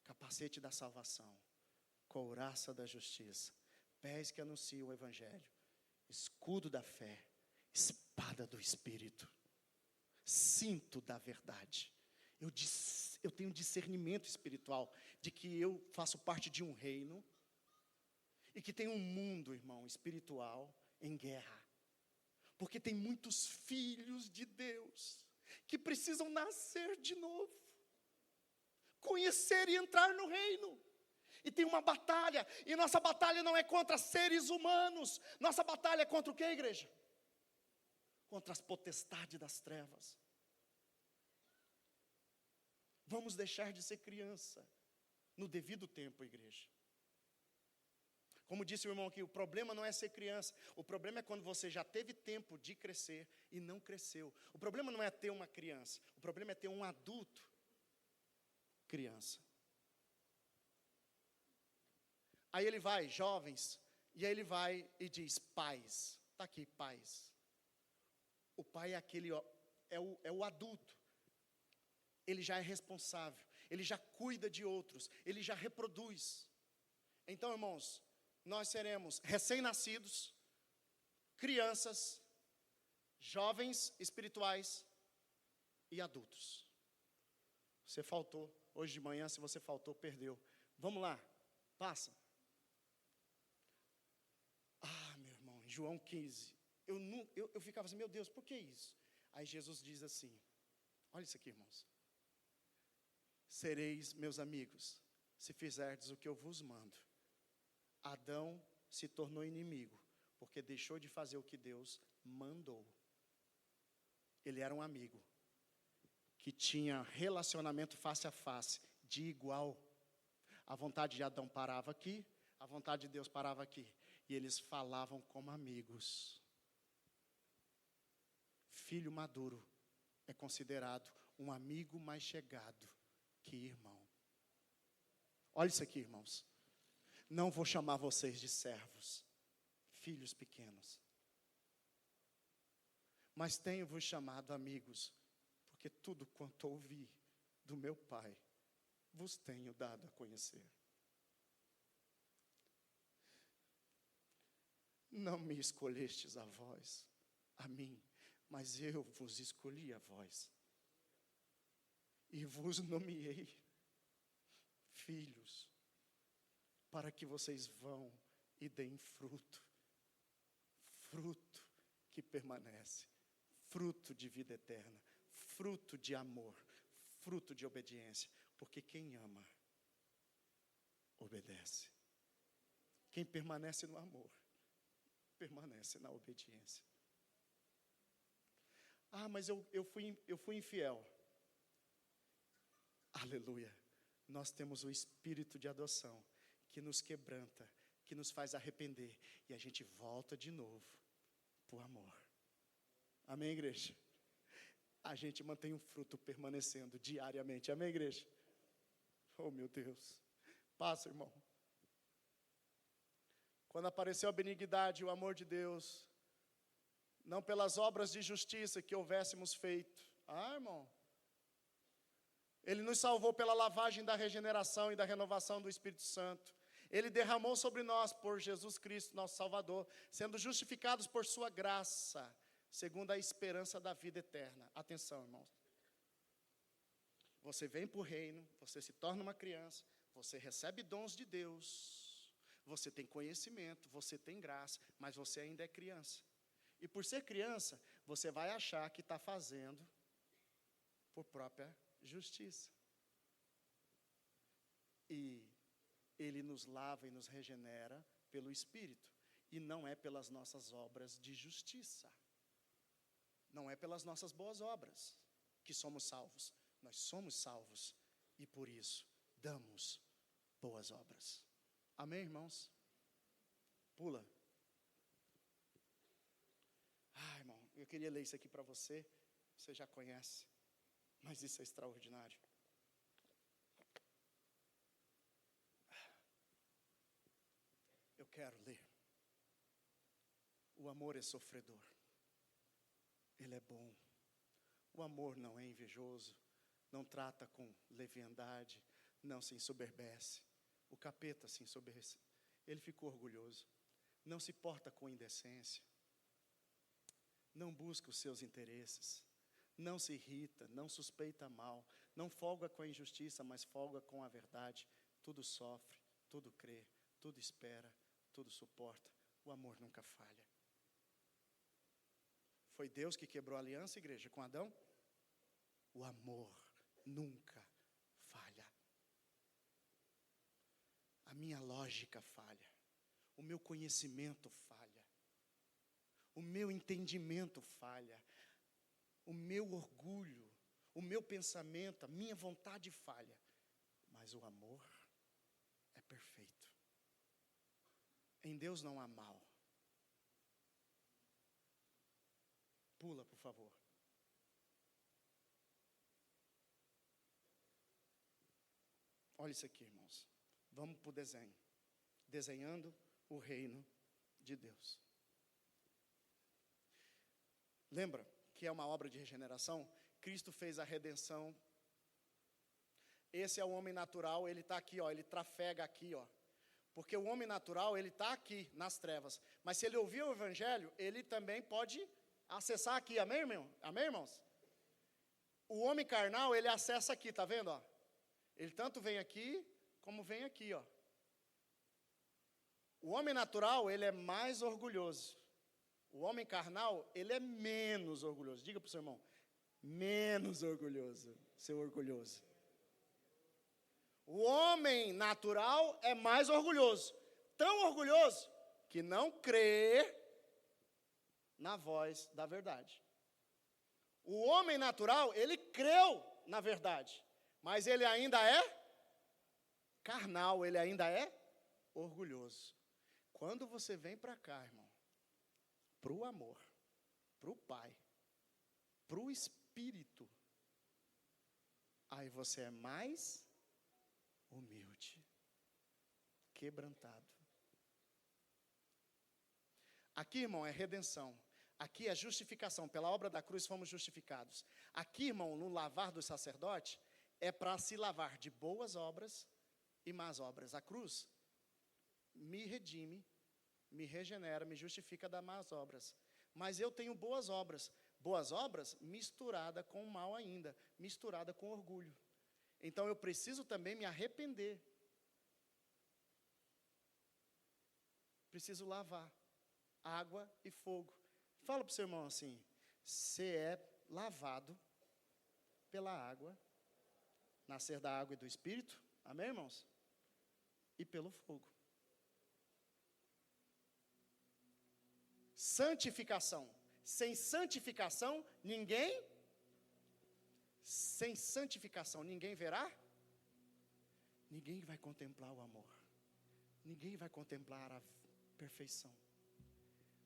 Capacete da salvação. Couraça da justiça. Pés que anunciam o evangelho. Escudo da fé. Espada do Espírito. Cinto da verdade. Eu tenho discernimento espiritual de que eu faço parte de um reino e que tem um mundo, irmão, espiritual em guerra. Porque tem muitos filhos de Deus que precisam nascer de novo, conhecer e entrar no reino. E tem uma batalha, e nossa batalha não é contra seres humanos, nossa batalha é contra o que, igreja? Contra as potestades das trevas. Vamos deixar de ser criança no devido tempo, igreja. Como disse o irmão aqui, o problema não é ser criança. O problema é quando você já teve tempo de crescer e não cresceu. O problema não é ter uma criança. O problema é ter um adulto criança. Aí ele vai, jovens, e aí ele vai e diz, pais. Está aqui, pais. O pai é aquele, ó, é o adulto. Ele já é responsável. Ele já cuida de outros. Ele já reproduz. Então, irmãos, nós seremos recém-nascidos, crianças, jovens espirituais e adultos. Você faltou, hoje de manhã, se você faltou, perdeu. Vamos lá, passa. Ah, meu irmão, em João 15, eu ficava assim, meu Deus, por que isso? Aí Jesus diz assim, olha isso aqui, irmãos. Sereis meus amigos, se fizerdes o que eu vos mando. Adão se tornou inimigo, porque deixou de fazer o que Deus mandou. Ele era um amigo, que tinha relacionamento face a face, de igual. A vontade de Adão parava aqui, a vontade de Deus parava aqui. E eles falavam como amigos. Filho maduro é considerado um amigo mais chegado que irmão. Olha isso aqui, irmãos. Não vou chamar vocês de servos, filhos pequenos. Mas tenho-vos chamado amigos, porque tudo quanto ouvi do meu Pai, vos tenho dado a conhecer. Não me escolhestes a vós, a mim, mas eu vos escolhi a vós. E vos nomeei filhos, para que vocês vão e deem fruto. Fruto que permanece. Fruto de vida eterna. Fruto de amor. Fruto de obediência. Porque quem ama, obedece. Quem permanece no amor, permanece na obediência. Ah, mas eu fui infiel. Aleluia. Nós temos o espírito de adoção, que nos quebranta, que nos faz arrepender. E a gente volta de novo para o amor. Amém, igreja? A gente mantém o fruto permanecendo diariamente. Amém, igreja? Oh, meu Deus. Passa, irmão. Quando apareceu a benignidade e o amor de Deus, não pelas obras de justiça que houvéssemos feito. Ah, irmão. Ele nos salvou pela lavagem da regeneração e da renovação do Espírito Santo. Ele derramou sobre nós por Jesus Cristo, nosso Salvador, sendo justificados por sua graça, segundo a esperança da vida eterna. Atenção, irmãos. Você vem para o reino, você se torna uma criança, você recebe dons de Deus, você tem conhecimento, você tem graça, mas você ainda é criança. E por ser criança, você vai achar que está fazendo por própria justiça. E Ele nos lava e nos regenera pelo Espírito. E não é pelas nossas obras de justiça. Não é pelas nossas boas obras que somos salvos. Nós somos salvos e por isso damos boas obras. Amém, irmãos? Pula. Irmão, eu queria ler isso aqui para você. Você já conhece, mas isso é extraordinário. Eu quero ler. O amor é sofredor. Ele é bom. O amor não é invejoso, não trata com leviandade, não se ensoberbece. O capeta se ensoberbece. Ele ficou orgulhoso. Não se porta com indecência. Não busca os seus interesses. Não se irrita, não suspeita mal. Não folga com a injustiça, mas folga com a verdade. Tudo sofre, tudo crê, tudo espera, tudo suporta. O amor nunca falha. Foi Deus que quebrou a aliança, igreja, com Adão? O amor nunca falha. A minha lógica falha. O meu conhecimento falha. O meu entendimento falha. O meu orgulho, o meu pensamento, a minha vontade falha. Mas o amor é perfeito. Em Deus não há mal. Pula, por favor. Olha isso aqui, irmãos. Vamos para o desenho. Desenhando o reino de Deus. Lembra que é uma obra de regeneração? Cristo fez a redenção. Esse é o homem natural, ele está aqui, ó, ele trafega aqui, ó. Porque o homem natural, ele está aqui, nas trevas. Mas se ele ouvir o evangelho, ele também pode acessar aqui, amém, irmão? Amém, irmãos? O homem carnal, ele acessa aqui, tá vendo, ó? Ele tanto vem aqui, como vem aqui, ó. O homem natural, ele é mais orgulhoso. O homem carnal, ele é menos orgulhoso. Diga para o seu irmão, menos orgulhoso, seu orgulhoso. O homem natural é mais orgulhoso. Tão orgulhoso que não crê na voz da verdade. O homem natural, ele creu na verdade, mas ele ainda é carnal, ele ainda é orgulhoso. Quando você vem para cá, irmão, para o amor, para o Pai, para o Espírito, aí você é mais humilde, quebrantado. Aqui, irmão, é redenção. Aqui é justificação. Pela obra da cruz fomos justificados. Aqui, irmão, no lavar do sacerdote, é para se lavar de boas obras e más obras. A cruz me redime, me regenera, me justifica das más obras. Mas eu tenho boas obras. Boas obras misturada com o mal ainda, misturada com orgulho. Então eu preciso também me arrepender. Preciso lavar. Água e fogo. Fala para o seu irmão assim, você é lavado pela água, nascer da água e do Espírito, amém, irmãos? E pelo fogo. Santificação. Sem santificação, sem santificação, ninguém verá? Ninguém vai contemplar o amor. Ninguém vai contemplar a perfeição.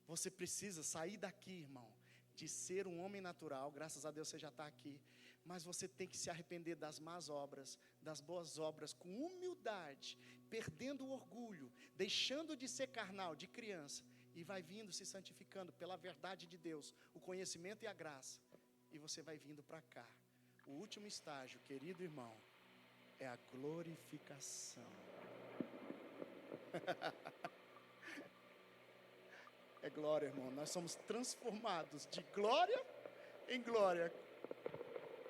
Você precisa sair daqui, irmão, de ser um homem natural. Graças a Deus você já está aqui. Mas você tem que se arrepender das más obras, das boas obras, com humildade, perdendo o orgulho, deixando de ser carnal, de criança, e vai vindo se santificando pela verdade de Deus, o conhecimento e a graça. E você vai vindo para cá. O último estágio, querido irmão, é a glorificação. É glória, irmão. Nós somos transformados de glória em glória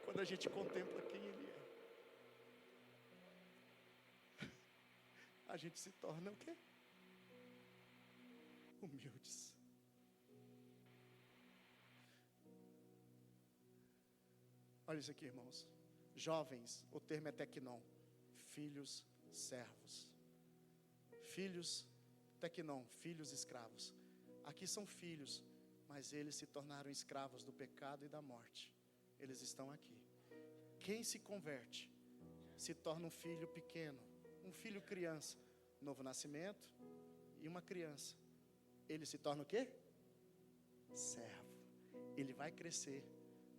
quando a gente contempla quem Ele é. A gente se torna o quê? Humildes. Olha isso aqui, irmãos. Jovens, o termo é teknon, filhos servos. Filhos, até que não, filhos escravos. Aqui são filhos, mas eles se tornaram escravos do pecado e da morte. Eles estão aqui. Quem se converte se torna um filho pequeno, um filho criança, novo nascimento e uma criança. Ele se torna o quê? Servo. Ele vai crescer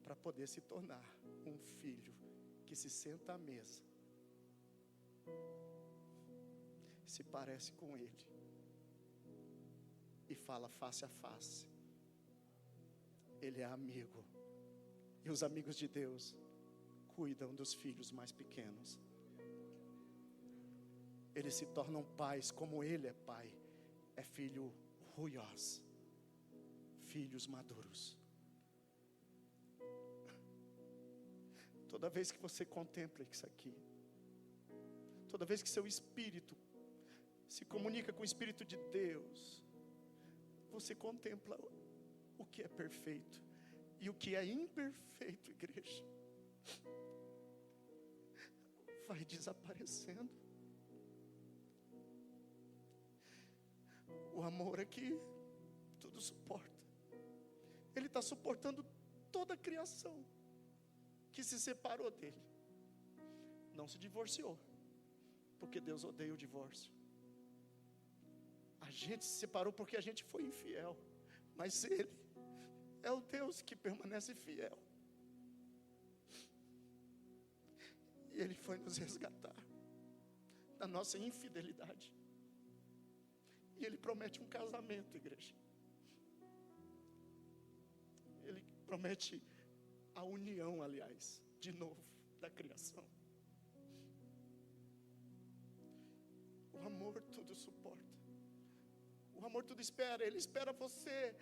para poder se tornar um filho que se senta à mesa, se parece com ele e fala face a face. Ele é amigo, e os amigos de Deus cuidam dos filhos mais pequenos. Eles se tornam pais como ele é pai. É filho ruiós, filhos maduros. Toda vez que você contempla isso aqui, toda vez que seu espírito se comunica com o Espírito de Deus, você contempla o que é perfeito e o que é imperfeito, igreja, vai desaparecendo. O amor aqui tudo suporta. Ele está suportando toda a criação que se separou dele. Não se divorciou, porque Deus odeia o divórcio. A gente se separou porque a gente foi infiel, mas Ele é o Deus que permanece fiel. E Ele foi nos resgatar da nossa infidelidade. E Ele promete um casamento, igreja. Ele promete a união, aliás, de novo, da criação. O amor tudo suporta. O amor tudo espera. Ele espera você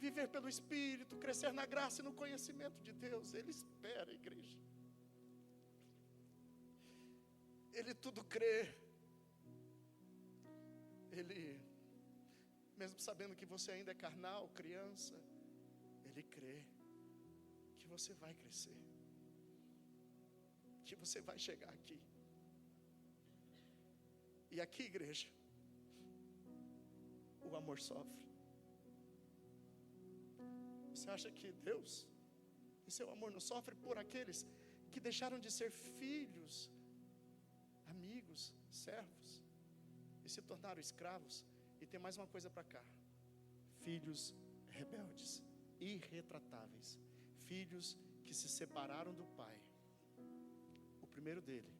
viver pelo Espírito, crescer na graça e no conhecimento de Deus. Ele espera, igreja. Ele tudo crê. Ele, mesmo sabendo que você ainda é carnal, criança, Ele crê que você vai crescer, que você vai chegar aqui. E aqui, igreja, o amor sofre. Você acha que Deus, em seu amor, não sofre por aqueles que deixaram de ser filhos, amigos, servos, e se tornaram escravos? E tem mais uma coisa para cá: filhos rebeldes, irretratáveis, filhos que se separaram do Pai. O primeiro dele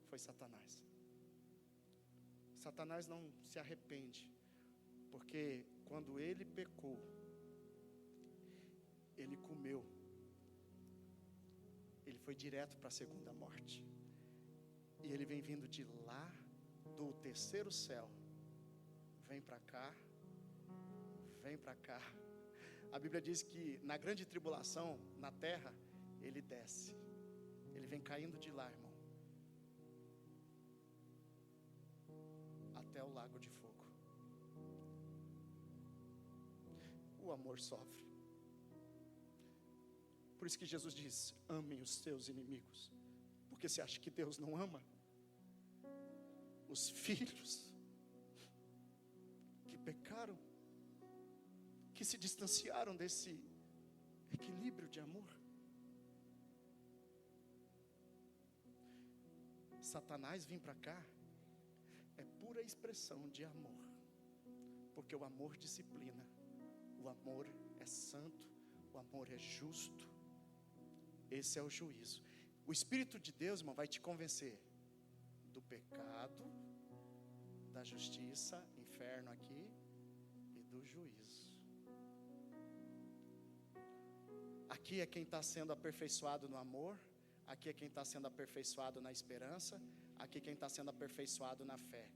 foi Satanás. Satanás não se arrepende, porque quando ele pecou, ele comeu, ele foi direto para a segunda morte. E ele vem vindo de lá, do terceiro céu, vem para cá, vem para cá. A Bíblia diz que na grande tribulação, na terra, ele desce, ele vem caindo de lá, irmão, até o lago de fogo. O amor sofre. Por isso que Jesus diz: amem os seus inimigos. Porque você acha que Deus não ama os filhos que pecaram, que se distanciaram desse equilíbrio de amor? Satanás vir para cá é pura expressão de amor, porque o amor disciplina, o amor é santo, o amor é justo. Esse é o juízo. O Espírito de Deus, irmão, vai te convencer do pecado, da justiça, inferno aqui, e do juízo. Aqui é quem está sendo aperfeiçoado no amor, aqui é quem está sendo aperfeiçoado na esperança, aqui é quem está sendo aperfeiçoado na fé.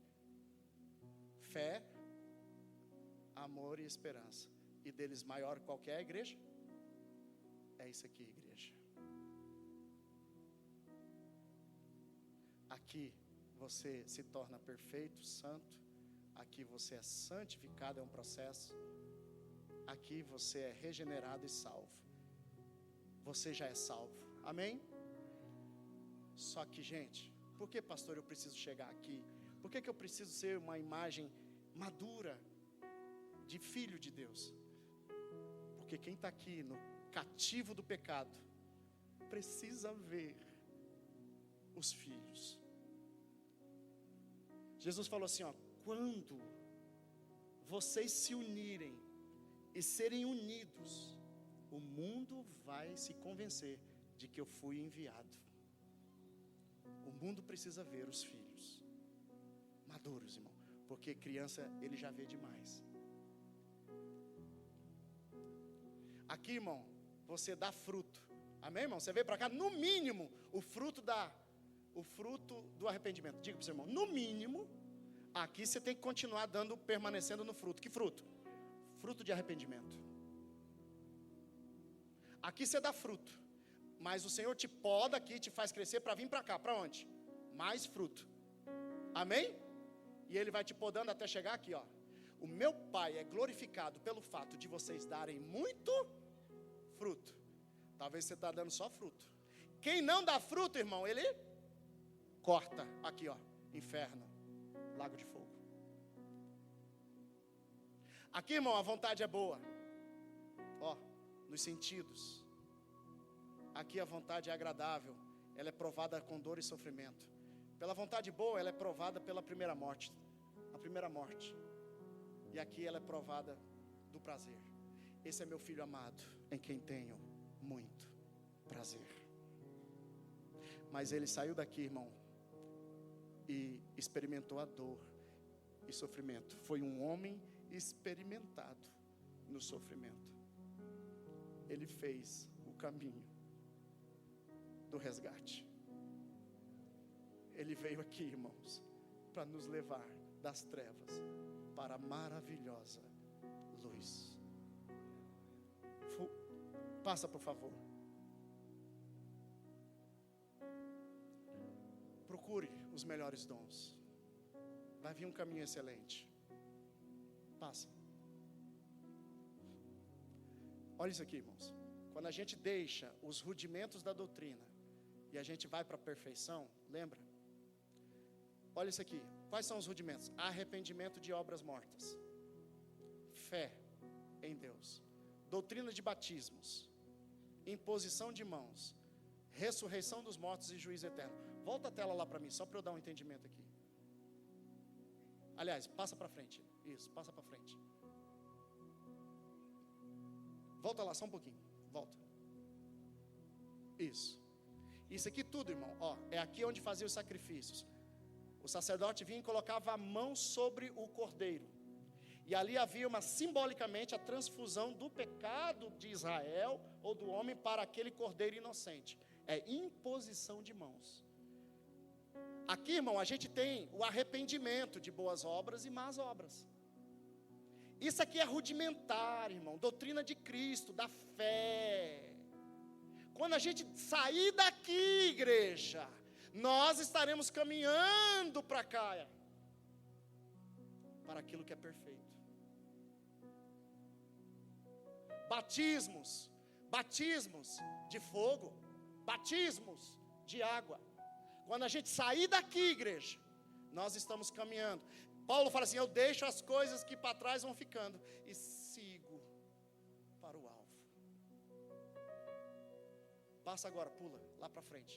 Fé, amor e esperança. E deles maior qualquer igreja? É isso aqui, igreja. Aqui você se torna perfeito, santo. Aqui você é santificado, é um processo. Aqui você é regenerado e salvo. Você já é salvo. Amém? Só que, gente, Por que, pastor, eu preciso chegar aqui? Por que eu preciso ser uma imagem madura de filho de Deus? Porque quem está aqui no cativo do pecado precisa ver os filhos. Jesus falou assim, ó, quando vocês se unirem e serem unidos, o mundo vai se convencer de que eu fui enviado. O mundo precisa ver os filhos maduros, irmão, porque criança ele já vê demais. Aqui, irmão, você dá fruto. Amém, irmão? Você veio para cá, no mínimo, o fruto do arrependimento. Diga para o seu irmão, no mínimo, aqui você tem que continuar permanecendo no fruto. Que fruto? Fruto de arrependimento. Aqui você dá fruto, mas o Senhor te poda aqui, te faz crescer para vir para cá. Para onde? Mais fruto. Amém? E Ele vai te podando até chegar aqui, ó. O meu Pai é glorificado pelo fato de vocês darem muito fruto. Talvez você está dando só fruto. Quem não dá fruto, irmão, Ele corta. Aqui, ó, inferno, lago de fogo. Aqui, irmão, a vontade é boa. Ó, nos sentidos. Aqui a vontade é agradável. Ela é provada com dor e sofrimento. Pela vontade boa, ela é provada pela primeira morte. A primeira morte. E aqui ela é provada do prazer. Esse é meu filho amado, em quem tenho muito prazer. Mas ele saiu daqui, irmão, e experimentou a dor e sofrimento. Foi um homem experimentado no sofrimento. Ele fez o caminho do resgate. Ele veio aqui, irmãos, para nos levar das trevas para a maravilhosa luz. Passa, por favor. Procure os melhores dons. Vai vir um caminho excelente. Passa. Olha isso aqui, irmãos. Quando a gente deixa os rudimentos da doutrina e a gente vai para a perfeição, lembra? Olha isso aqui. Quais são os rudimentos? Arrependimento de obras mortas. Fé em Deus. Doutrina de batismos. Imposição de mãos. Ressurreição dos mortos e juízo eterno. Volta a tela lá para mim, só para eu dar um entendimento aqui. Aliás, passa para frente. Isso, passa para frente. Volta lá, só um pouquinho. Volta. Isso. Isso aqui tudo, irmão, ó, é aqui onde fazia os sacrifícios. O sacerdote vinha e colocava a mão sobre o cordeiro. E ali havia simbolicamente a transfusão do pecado de Israel ou do homem para aquele cordeiro inocente. É imposição de mãos. Aqui, irmão, a gente tem o arrependimento de boas obras e más obras. Isso aqui é rudimentar, irmão, doutrina de Cristo, da fé. Quando a gente sair daqui, igreja, nós estaremos caminhando para cá, para aquilo que é perfeito. Batismos de fogo, batismos de água. Quando a gente sair daqui, igreja, nós estamos caminhando. Paulo fala assim, eu deixo as coisas que para trás vão ficando e sigo para o alvo. Passa agora, pula lá para frente.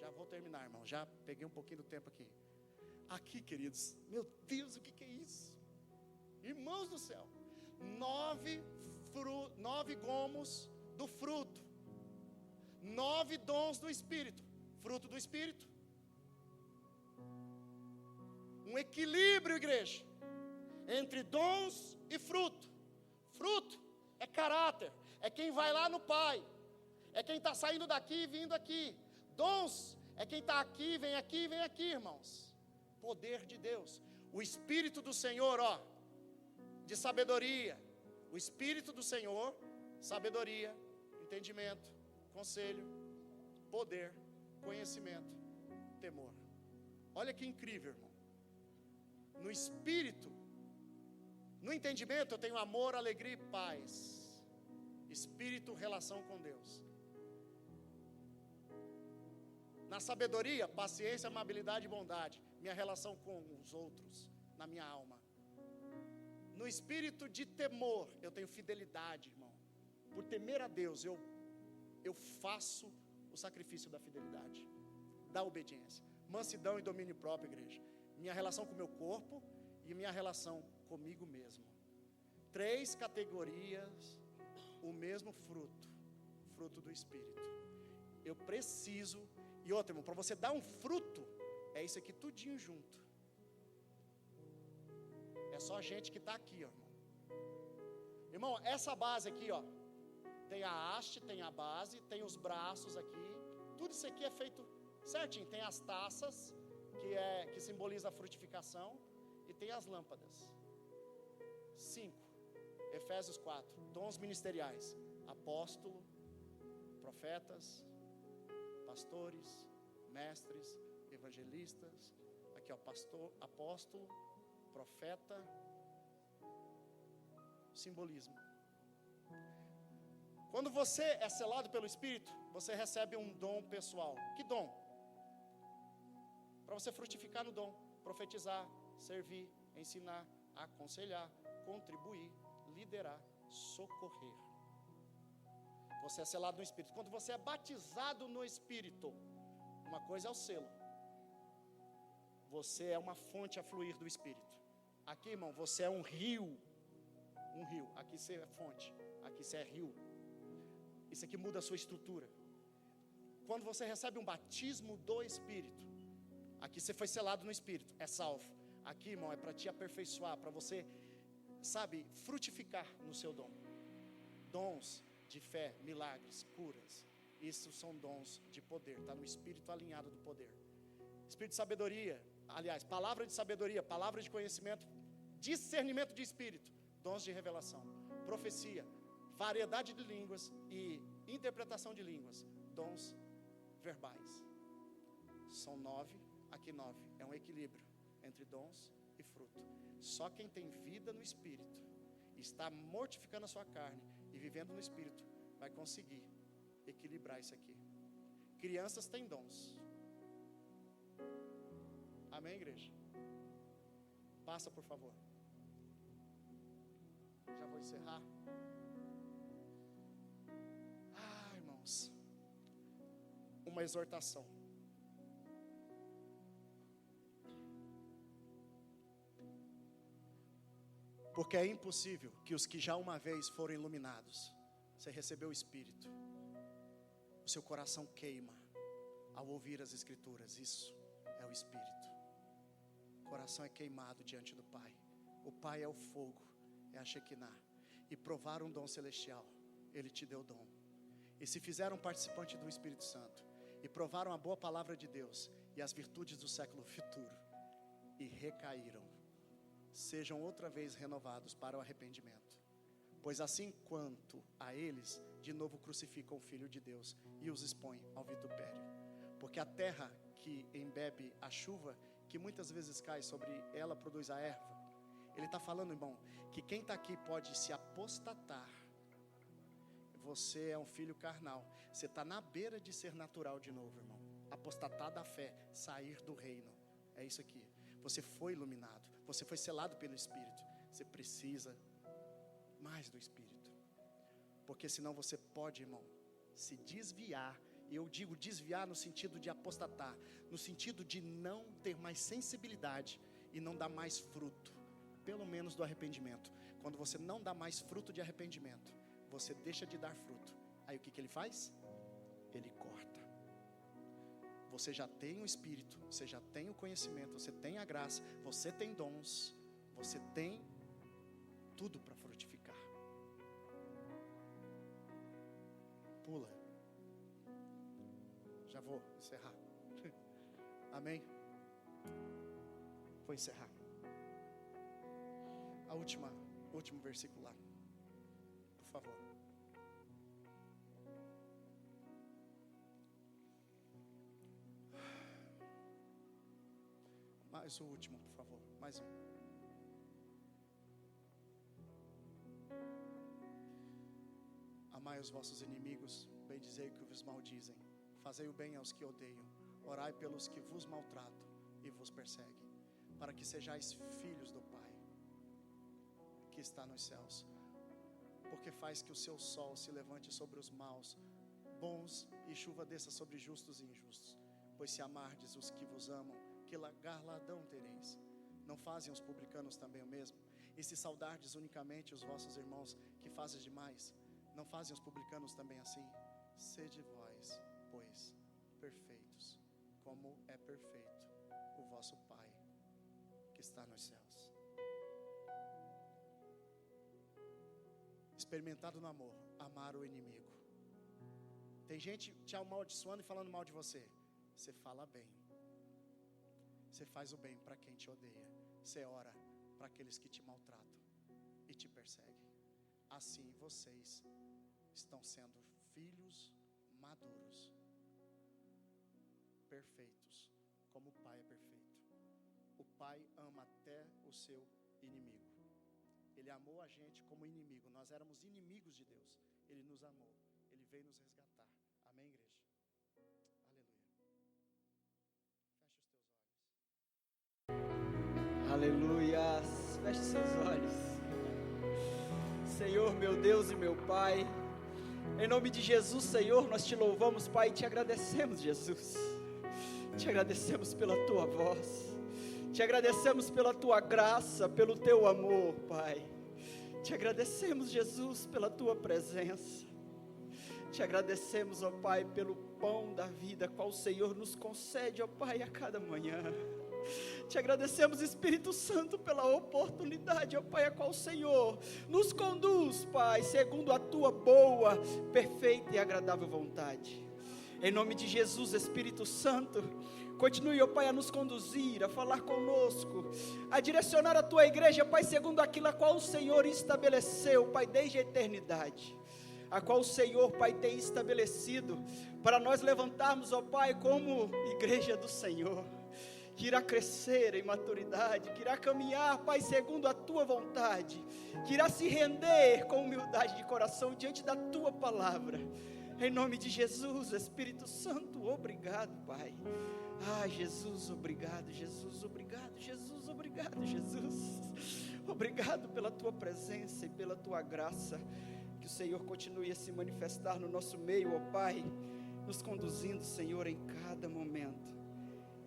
Já vou terminar, irmão, já peguei um pouquinho do tempo aqui. Aqui, queridos, meu Deus, o que é isso? Irmãos do céu, 9 gomos do fruto, 9 dons do Espírito, fruto do Espírito. Um equilíbrio, igreja, entre dons e fruto. Fruto é caráter, é quem vai lá no Pai, é quem está saindo daqui e vindo aqui. Dons é quem está aqui, vem aqui, irmãos. Poder de Deus. O Espírito do Senhor, ó, de sabedoria. O Espírito do Senhor, sabedoria, entendimento, conselho, poder, conhecimento, temor. Olha que incrível, irmão. No Espírito, no entendimento eu tenho amor, alegria e paz. Espírito, relação com Deus. Na sabedoria, paciência, amabilidade e bondade. Minha relação com os outros, na minha alma. No espírito de temor, eu tenho fidelidade, irmão. Por temer a Deus, eu faço o sacrifício da fidelidade, da obediência. Mansidão e domínio próprio, igreja. Minha relação com o meu corpo e minha relação comigo mesmo. 3 categorias, o mesmo fruto. Fruto do Espírito. Eu preciso. E outro, irmão, para você dar um fruto, é isso aqui tudinho junto. É só a gente que está aqui, ó, irmão. Irmão, essa base aqui, ó. Tem a haste, tem a base, tem os braços aqui. Tudo isso aqui é feito certinho. Tem as taças, que simboliza a frutificação. E tem as lâmpadas. 5. Efésios 4. Dons ministeriais. Apóstolo, profetas, pastores, mestres, evangelistas. Aqui, ó, pastor, apóstolo, profeta, simbolismo. Quando você é selado pelo Espírito, você recebe um dom pessoal. Que dom? Para você frutificar no dom, profetizar, servir, ensinar, aconselhar, contribuir, liderar, socorrer. Você é selado no Espírito. Quando você é batizado no Espírito, uma coisa é o selo. Você é uma fonte a fluir do Espírito. Aqui, irmão, você é um rio. Um rio. Aqui você é fonte. Aqui você é rio. Isso aqui muda a sua estrutura. Quando você recebe um batismo do Espírito, aqui você foi selado no Espírito, é salvo. Aqui, irmão, é para te aperfeiçoar, para você, sabe, frutificar no seu dom. Dons de fé, milagres, curas. Isso são dons de poder, está no Espírito alinhado do poder. Espírito de sabedoria, aliás, palavra de sabedoria, palavra de conhecimento, discernimento de Espírito, dons de revelação, profecia, variedade de línguas e interpretação de línguas, dons verbais. São 9, aqui 9, é um equilíbrio entre dons e fruto. Só quem tem vida no Espírito, está mortificando a sua carne e vivendo no Espírito, vai conseguir equilibrar isso aqui. Crianças têm dons. Amém, igreja? Passa, por favor. Já vou encerrar. Irmãos, uma exortação. Porque é impossível que os que já uma vez foram iluminados, você recebeu o Espírito, o seu coração queima ao ouvir as Escrituras. Isso é o Espírito. O coração é queimado diante do Pai. O Pai é o fogo, é a Shekinah. E provar um dom celestial, Ele te deu dom. E se fizeram participante do Espírito Santo, e provaram a boa palavra de Deus e as virtudes do século futuro, e recaíram, sejam outra vez renovados para o arrependimento. Pois assim quanto a eles, de novo crucificam o Filho de Deus e os expõem ao vitupério. Porque a terra que embebe a chuva, que muitas vezes cai sobre ela, produz a erva. Ele está falando, irmão, que quem está aqui pode se apostatar. Você é um filho carnal. Você está na beira de ser natural de novo, irmão. Apostatar da fé, sair do reino. É isso aqui. Você foi iluminado. Você foi selado pelo Espírito. Você precisa mais do Espírito. Porque senão você pode, irmão, se desviar. E eu digo desviar no sentido de apostatar. No sentido de não ter mais sensibilidade e não dar mais fruto. Pelo menos do arrependimento. Quando você não dá mais fruto de arrependimento, você deixa de dar fruto. Aí o que ele faz? Ele corta. Você já tem o Espírito, você já tem o conhecimento, você tem a graça, você tem dons, você tem tudo para frutificar. Pula. Já vou encerrar. Amém? Vou encerrar. Último versículo lá. Por favor. Mais o último, por favor. Mais um. Amai os vossos inimigos, bendizei o que vos maldizem, fazei o bem aos que odeiam, Orai pelos que vos maltratam e vos perseguem, para que sejais filhos do Pai, que está nos céus. Porque faz que o seu sol se levante sobre os maus, bons, e chuva desça sobre justos e injustos. Pois se amardes os que vos amam, que galardão tereis? Não fazem os publicanos também o mesmo? E se saudardes unicamente os vossos irmãos, que fazem demais, não fazem os publicanos também assim? Sede vós, pois, perfeitos, como é perfeito o vosso Pai que está nos céus. Experimentado no amor, amar o inimigo. Tem gente te amaldiçoando e falando mal de você. Você fala bem. Você faz o bem para quem te odeia. Você ora para aqueles que te maltratam e te perseguem. Assim vocês estão sendo filhos maduros, perfeitos, como o Pai é perfeito. O Pai ama até o seu inimigo. Ele amou a gente como inimigo. Nós éramos inimigos de Deus. Ele nos amou. Ele veio nos resgatar. Amém, igreja? Aleluia. Feche os teus olhos. Aleluia. Feche seus olhos. Senhor, meu Deus e meu Pai, em nome de Jesus, Senhor, nós te louvamos, Pai, e te agradecemos, Jesus. Te agradecemos pela tua voz. Te agradecemos pela tua graça, pelo teu amor, Pai. Te agradecemos, Jesus, pela tua presença. Te agradecemos, ó Pai, pelo pão da vida, qual o Senhor nos concede, ó Pai, a cada manhã. Te agradecemos, Espírito Santo, pela oportunidade, ó Pai, a qual o Senhor nos conduz, Pai, segundo a tua boa, perfeita e agradável vontade. Em nome de Jesus, Espírito Santo, continue, ó Pai, a nos conduzir, a falar conosco, a direcionar a tua igreja, Pai, segundo aquilo a qual o Senhor estabeleceu, Pai, desde a eternidade, a qual o Senhor, Pai, tem estabelecido para nós levantarmos, ó Pai, como igreja do Senhor, que irá crescer em maturidade, que irá caminhar, Pai, segundo a tua vontade, que irá se render com humildade de coração diante da tua palavra. Em nome de Jesus, Espírito Santo, obrigado, Pai. Ah, Jesus, obrigado, Jesus, obrigado, Jesus, obrigado, Jesus. Obrigado pela tua presença e pela tua graça. Que o Senhor continue a se manifestar no nosso meio, ó Pai, nos conduzindo, Senhor, em cada momento.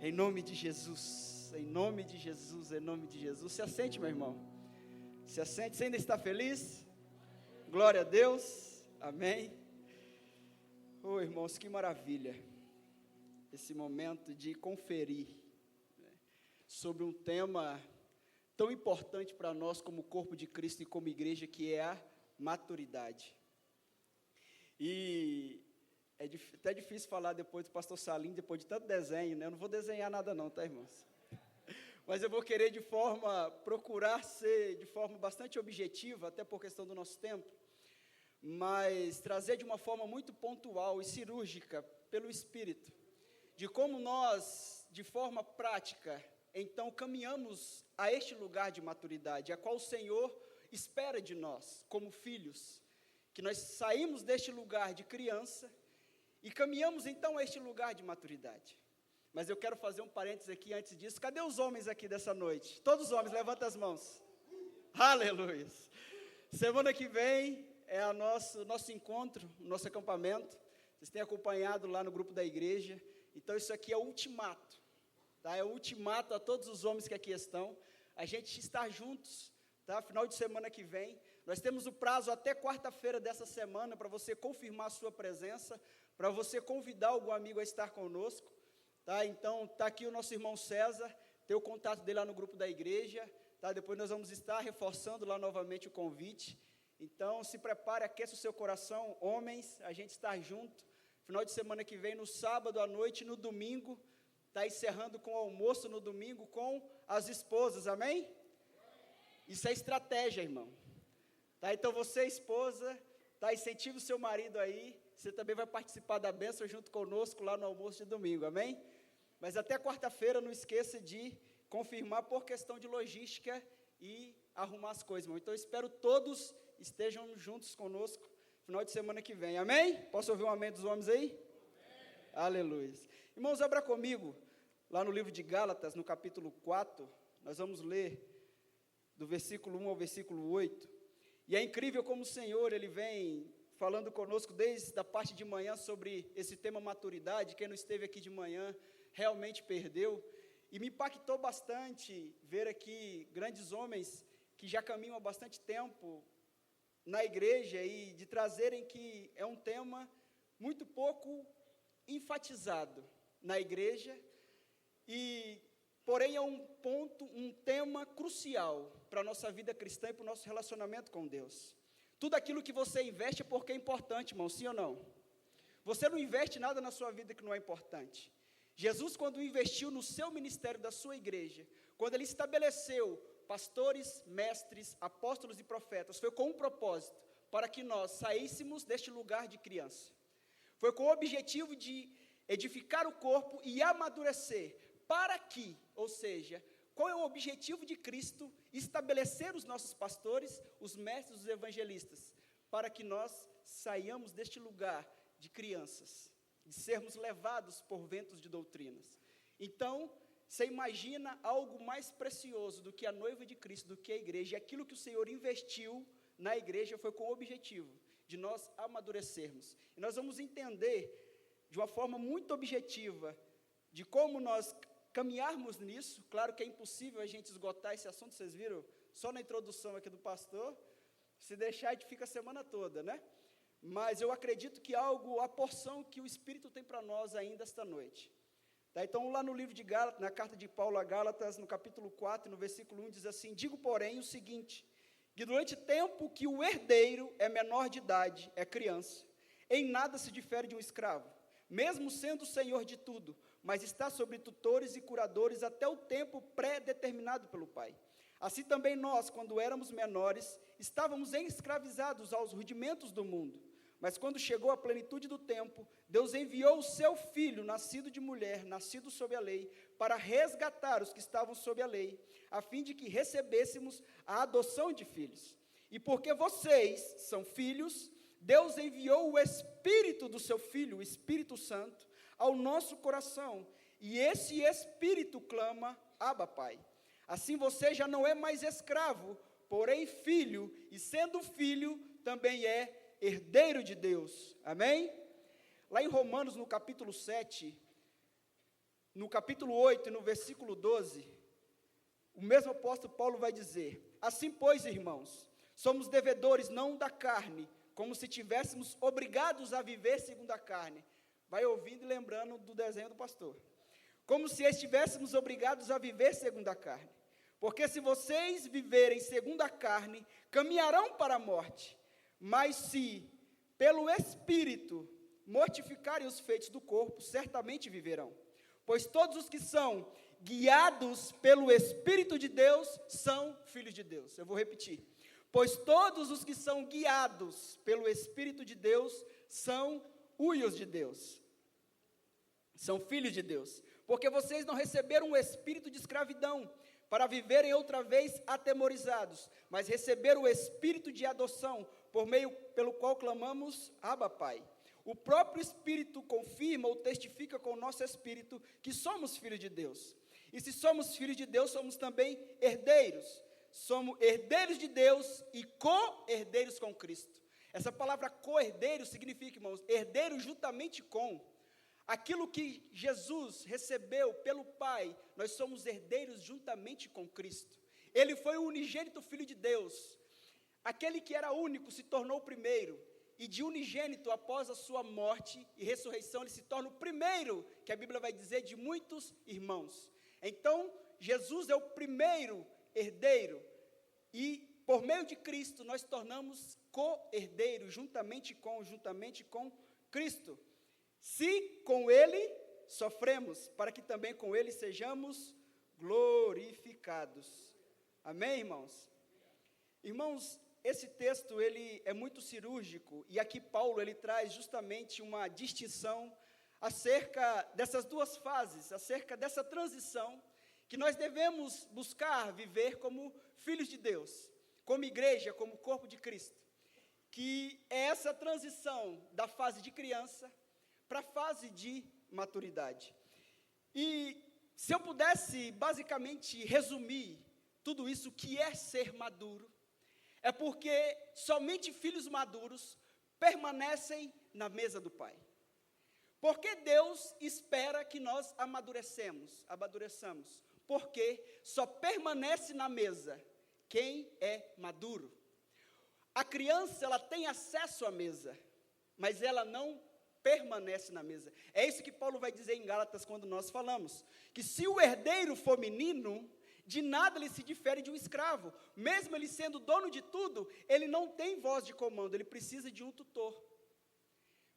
Em nome de Jesus, em nome de Jesus, em nome de Jesus. Se assente, meu irmão. Se assente. Você ainda está feliz? Glória a Deus. Amém. Oh, irmãos, que maravilha. Esse momento de conferir, né, sobre um tema tão importante para nós como corpo de Cristo e como igreja, que é a maturidade. E é até difícil falar depois do pastor Salim, depois de tanto desenho, né? Eu não vou desenhar nada não, tá, irmãos? Mas eu vou querer procurar ser de forma bastante objetiva, até por questão do nosso tempo, mas trazer de uma forma muito pontual e cirúrgica, pelo Espírito, de como nós, de forma prática, então caminhamos a este lugar de maturidade, a qual o Senhor espera de nós, como filhos, que nós saímos deste lugar de criança, e caminhamos então a este lugar de maturidade. Mas eu quero fazer um parênteses aqui antes disso. Cadê os homens aqui dessa noite? Todos os homens, levanta as mãos. Aleluia. Semana que vem é o nosso encontro, o nosso acampamento. Vocês têm acompanhado lá no grupo da igreja. Então isso aqui é o ultimato, tá? É o ultimato a todos os homens que aqui estão. A gente está juntos, tá? Final de semana que vem. Nós temos o prazo até quarta-feira dessa semana para você confirmar a sua presença, para você convidar algum amigo a estar conosco, tá? Então, está aqui o nosso irmão César, tem o contato dele lá no grupo da igreja, tá? Depois nós vamos estar reforçando lá novamente o convite. Então, se prepare, aqueça o seu coração, homens, a gente está junto. Final de semana que vem, no sábado à noite, no domingo, está encerrando com o almoço no domingo com as esposas, amém? Isso é estratégia, irmão. Tá? Então, você, esposa, tá? Incentiva o seu marido aí. Você também vai participar da bênção junto conosco lá no almoço de domingo, amém? Mas até quarta-feira não esqueça de confirmar por questão de logística e arrumar as coisas, irmão. Então, espero todos estejam juntos conosco final de semana que vem, amém? Posso ouvir um amém dos homens aí? Amém. Aleluia. Irmãos, abra comigo, lá no livro de Gálatas, no capítulo 4, nós vamos ler do versículo 1 ao versículo 8, e é incrível como o Senhor, Ele vem falando conosco desde a parte de manhã sobre esse tema maturidade. Quem não esteve aqui de manhã realmente perdeu, e me impactou bastante ver aqui grandes homens que já caminham há bastante tempo na igreja e de trazerem que é um tema muito pouco enfatizado na igreja, e porém é um tema crucial para a nossa vida cristã e para o nosso relacionamento com Deus. Tudo aquilo que você investe é porque é importante, irmão, sim ou não? Você não investe nada na sua vida que não é importante. Jesus, quando investiu no seu ministério da sua igreja, quando Ele estabeleceu pastores, mestres, apóstolos e profetas, foi com um propósito, para que nós saíssemos deste lugar de criança. Foi com o objetivo de edificar o corpo e amadurecer, para que, ou seja, qual é o objetivo de Cristo? Estabelecer os nossos pastores, os mestres, os evangelistas, para que nós saiamos deste lugar de crianças, de sermos levados por ventos de doutrinas. Então, você imagina algo mais precioso do que a noiva de Cristo, do que a igreja, e aquilo que o Senhor investiu na igreja foi com o objetivo de nós amadurecermos. E nós vamos entender de uma forma muito objetiva de como nós caminharmos nisso. Claro que é impossível a gente esgotar esse assunto, vocês viram só na introdução aqui do pastor, se deixar a gente fica a semana toda, né? Mas eu acredito que a porção que o Espírito tem para nós ainda esta noite. Tá? Então, lá no livro de Gálatas, na carta de Paulo a Gálatas, no capítulo 4, no versículo 1, diz assim: digo, porém, o seguinte, que durante tempo que o herdeiro é menor de idade, é criança, em nada se difere de um escravo, mesmo sendo senhor de tudo, mas está sobre tutores e curadores até o tempo pré-determinado pelo Pai. Assim também nós, quando éramos menores, estávamos escravizados aos rudimentos do mundo. Mas quando chegou a plenitude do tempo, Deus enviou o seu Filho, nascido de mulher, nascido sob a lei, para resgatar os que estavam sob a lei, a fim de que recebêssemos a adoção de filhos. E porque vocês são filhos, Deus enviou o Espírito do seu Filho, o Espírito Santo, ao nosso coração, e esse Espírito clama: Abba, Pai. Assim você já não é mais escravo, porém filho, e sendo filho, também é herdeiro de Deus. Amém? Lá em Romanos, no capítulo 7, no capítulo 8 e no versículo 12, o mesmo apóstolo Paulo vai dizer: assim, pois, irmãos, somos devedores não da carne, como se tivéssemos obrigados a viver segundo a carne. Vai ouvindo e lembrando do desenho do pastor. Como se estivéssemos obrigados a viver segundo a carne. Porque se vocês viverem segundo a carne, caminharão para a morte. Mas se, pelo Espírito, mortificarem os feitos do corpo, certamente viverão. Pois todos os que são guiados pelo Espírito de Deus são filhos de Deus. Eu vou repetir. Pois todos os que são guiados pelo Espírito de Deus são filhos de Deus. São filhos de Deus. Porque vocês não receberam um espírito de escravidão, para viverem outra vez atemorizados, mas receberam o espírito de adoção, pelo qual clamamos: Abba, Pai. O próprio Espírito confirma ou testifica com o nosso espírito que somos filhos de Deus. E se somos filhos de Deus, somos também herdeiros. Somos herdeiros de Deus e co-herdeiros com Cristo. Essa palavra co-herdeiro significa, irmãos, herdeiro juntamente com. Aquilo que Jesus recebeu pelo Pai, nós somos herdeiros juntamente com Cristo. Ele foi o unigênito Filho de Deus. Aquele que era único se tornou o primeiro. E de unigênito, após a sua morte e ressurreição, ele se torna o primeiro, que a Bíblia vai dizer, de muitos irmãos. Então, Jesus é o primeiro herdeiro. E, por meio de Cristo, nós tornamos co-herdeiros, juntamente com Cristo. Se com Ele sofremos, para que também com Ele sejamos glorificados. Amém, irmãos? Irmãos, esse texto, ele é muito cirúrgico, e aqui Paulo, ele traz justamente uma distinção acerca dessas duas fases, acerca dessa transição, que nós devemos buscar viver como filhos de Deus, como igreja, como corpo de Cristo, que é essa transição da fase de criança para a fase de maturidade. E se eu pudesse basicamente resumir tudo isso, o que é ser maduro, é porque somente filhos maduros permanecem na mesa do Pai. Porque Deus espera que nós amadureçamos, porque só permanece na mesa quem é maduro. A criança, ela tem acesso à mesa, mas ela não permanece na mesa. É isso que Paulo vai dizer em Gálatas quando nós falamos, que se o herdeiro for menino, de nada ele se difere de um escravo. Mesmo ele sendo dono de tudo, ele não tem voz de comando, ele precisa de um tutor.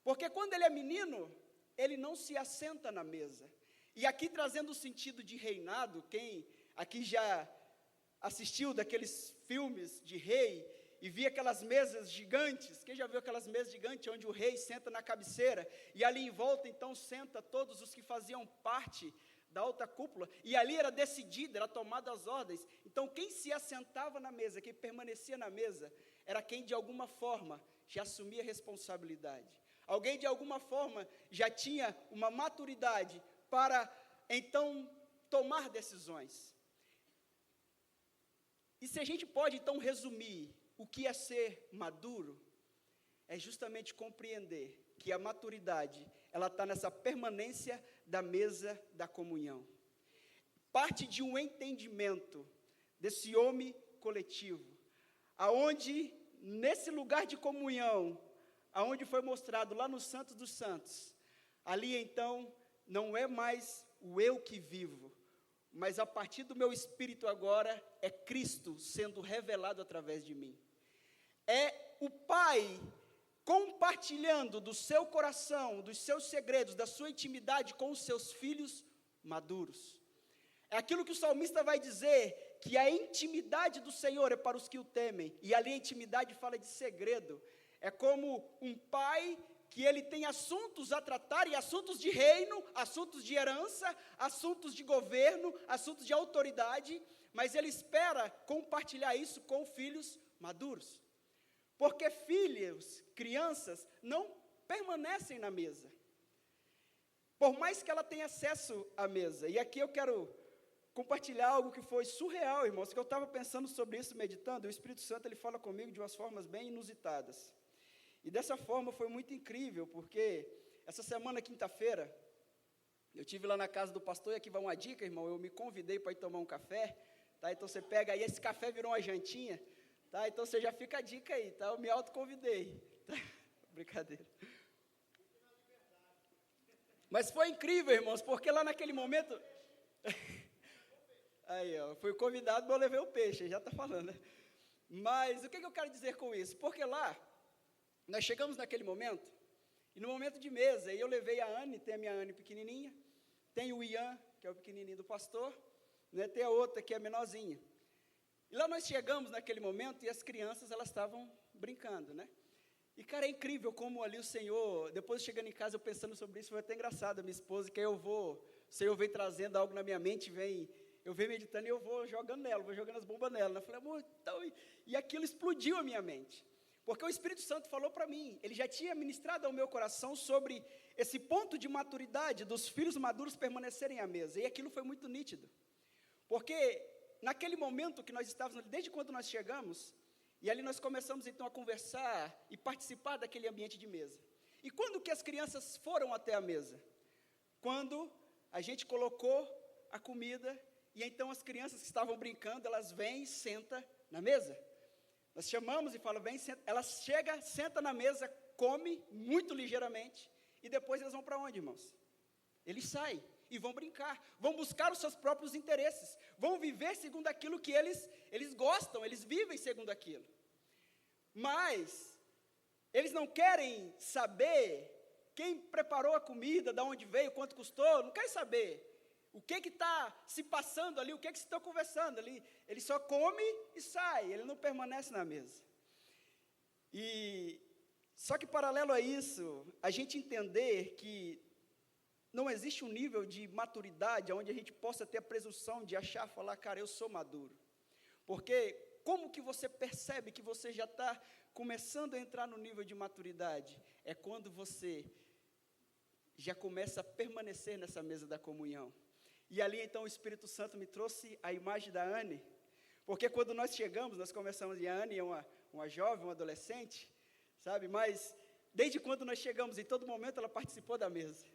Porque quando ele é menino, ele não se assenta na mesa. E aqui trazendo o sentido de reinado, quem aqui já assistiu daqueles filmes de rei, e via aquelas mesas gigantes, quem já viu aquelas mesas gigantes, onde o rei senta na cabeceira, e ali em volta, então, senta todos os que faziam parte da alta cúpula, e ali era decidido, era tomada as ordens. Então, quem se assentava na mesa, quem permanecia na mesa, era quem, de alguma forma, já assumia responsabilidade. Alguém, de alguma forma, já tinha uma maturidade para, então, tomar decisões. E se a gente pode, então, resumir o que é ser maduro, é justamente compreender que a maturidade, ela está nessa permanência da mesa da comunhão. Parte de um entendimento desse homem coletivo, aonde, nesse lugar de comunhão, aonde foi mostrado lá no Santos dos Santos, ali então, não é mais o eu que vivo, mas a partir do meu espírito agora, é Cristo sendo revelado através de mim. É o Pai compartilhando do seu coração, dos seus segredos, da sua intimidade com os seus filhos maduros. É aquilo que o salmista vai dizer, que a intimidade do Senhor é para os que o temem, e ali a intimidade fala de segredo. É como um pai que ele tem assuntos a tratar, e assuntos de reino, assuntos de herança, assuntos de governo, assuntos de autoridade, mas ele espera compartilhar isso com filhos maduros. Porque filhos, crianças, não permanecem na mesa. Por mais que ela tenha acesso à mesa. E aqui eu quero compartilhar algo que foi surreal, irmãos, que eu estava pensando sobre isso, meditando, e o Espírito Santo, ele fala comigo de umas formas bem inusitadas. E dessa forma foi muito incrível, porque essa semana, quinta-feira, eu estive lá na casa do pastor, e aqui vai uma dica, irmão, eu me convidei para ir tomar um café, tá? Então você pega aí, esse café virou uma jantinha, tá? Então você já fica a dica aí, tá? Eu me autoconvidei, tá? Brincadeira. Mas foi incrível, irmãos, porque lá naquele momento... Aí, ó, fui convidado, mas eu levei o peixe, já está falando, né? Mas o que eu quero dizer com isso? Porque lá, nós chegamos naquele momento, e no momento de mesa, e eu levei a Anne, tem a minha Anne pequenininha, tem o Ian, que é o pequenininho do pastor, né, tem a outra que é menorzinha. E lá nós chegamos naquele momento, e as crianças, elas estavam brincando, né? E, cara, é incrível como ali o Senhor, depois chegando em casa, eu pensando sobre isso, foi até engraçado, a minha esposa, que aí o Senhor vem trazendo algo na minha mente, eu venho meditando e eu vou jogando nela, vou jogando as bombas nela. Eu falei, amor, então, e aquilo explodiu a minha mente. Porque o Espírito Santo falou para mim, ele já tinha ministrado ao meu coração sobre esse ponto de maturidade dos filhos maduros permanecerem à mesa. E aquilo foi muito nítido. Porque naquele momento que nós estávamos, desde quando nós chegamos, e ali nós começamos então a conversar e participar daquele ambiente de mesa. E quando que as crianças foram até a mesa? Quando a gente colocou a comida, e então as crianças que estavam brincando, elas vêm e sentam na mesa. Nós chamamos e falamos, vem, senta. Ela chega, senta na mesa, come muito ligeiramente, e depois eles vão para onde, irmãos? Eles saem e vão brincar, vão buscar os seus próprios interesses, vão viver segundo aquilo que eles gostam, eles vivem segundo aquilo. Mas eles não querem saber quem preparou a comida, de onde veio, quanto custou, não querem saber o que está se passando ali, o que se está conversando ali. Ele só come e sai, ele não permanece na mesa. E só que paralelo a isso, a gente entender que não existe um nível de maturidade onde a gente possa ter a presunção de achar, falar, cara, eu sou maduro. Porque como que você percebe que você já está começando a entrar no nível de maturidade? É quando você já começa a permanecer nessa mesa da comunhão. E ali então o Espírito Santo me trouxe a imagem da Anne, porque quando nós chegamos, nós começamos, e a Anne é uma jovem, uma adolescente, sabe, mas desde quando nós chegamos, em todo momento ela participou da mesa,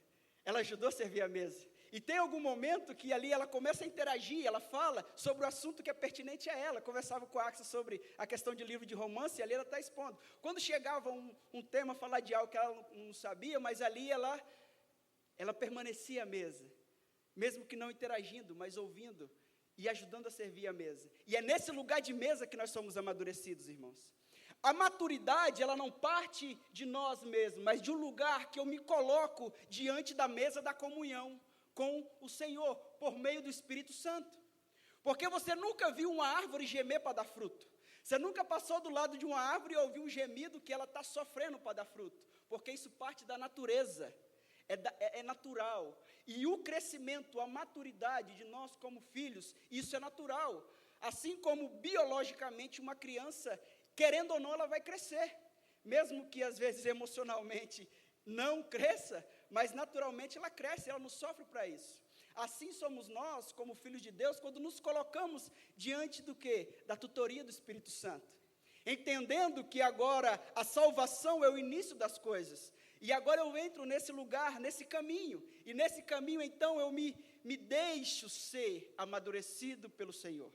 ela ajudou a servir a mesa, e tem algum momento que ali ela começa a interagir, ela fala sobre o assunto que é pertinente a ela, conversava com a Axel sobre a questão de livro de romance, e ali ela está expondo, quando chegava um tema, falar de algo que ela não sabia, mas ali ela permanecia à mesa, mesmo que não interagindo, mas ouvindo, e ajudando a servir a mesa, e é nesse lugar de mesa que nós somos amadurecidos, irmãos. A maturidade, ela não parte de nós mesmos, mas de um lugar que eu me coloco diante da mesa da comunhão com o Senhor, por meio do Espírito Santo. Porque você nunca viu uma árvore gemer para dar fruto. Você nunca passou do lado de uma árvore e ouviu um gemido que ela está sofrendo para dar fruto. Porque isso parte da natureza, é natural. E o crescimento, a maturidade de nós como filhos, isso é natural. Assim como biologicamente uma criança, querendo ou não, ela vai crescer, mesmo que às vezes emocionalmente não cresça, mas naturalmente ela cresce, ela não sofre para isso. Assim somos nós, como filhos de Deus, quando nos colocamos diante do quê? Da tutoria do Espírito Santo, entendendo que agora a salvação é o início das coisas, e agora eu entro nesse lugar, nesse caminho, e nesse caminho então eu me deixo ser amadurecido pelo Senhor,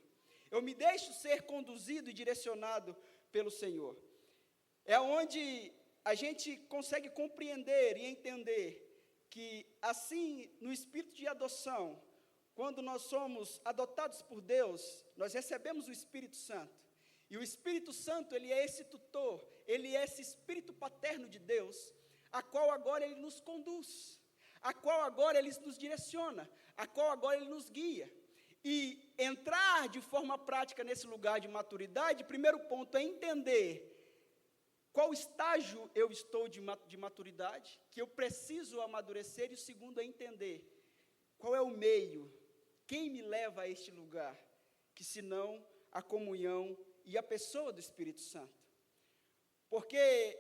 eu me deixo ser conduzido e direcionado pelo Senhor. É onde a gente consegue compreender e entender que, assim, no espírito de adoção, quando nós somos adotados por Deus, nós recebemos o Espírito Santo. E o Espírito Santo, ele é esse tutor, ele é esse espírito paterno de Deus, a qual agora ele nos conduz, a qual agora ele nos direciona, a qual agora ele nos guia. E entrar de forma prática nesse lugar de maturidade, primeiro ponto é entender qual estágio eu estou de maturidade, que eu preciso amadurecer, e o segundo é entender qual é o meio, quem me leva a este lugar, que senão a comunhão e a pessoa do Espírito Santo. Porque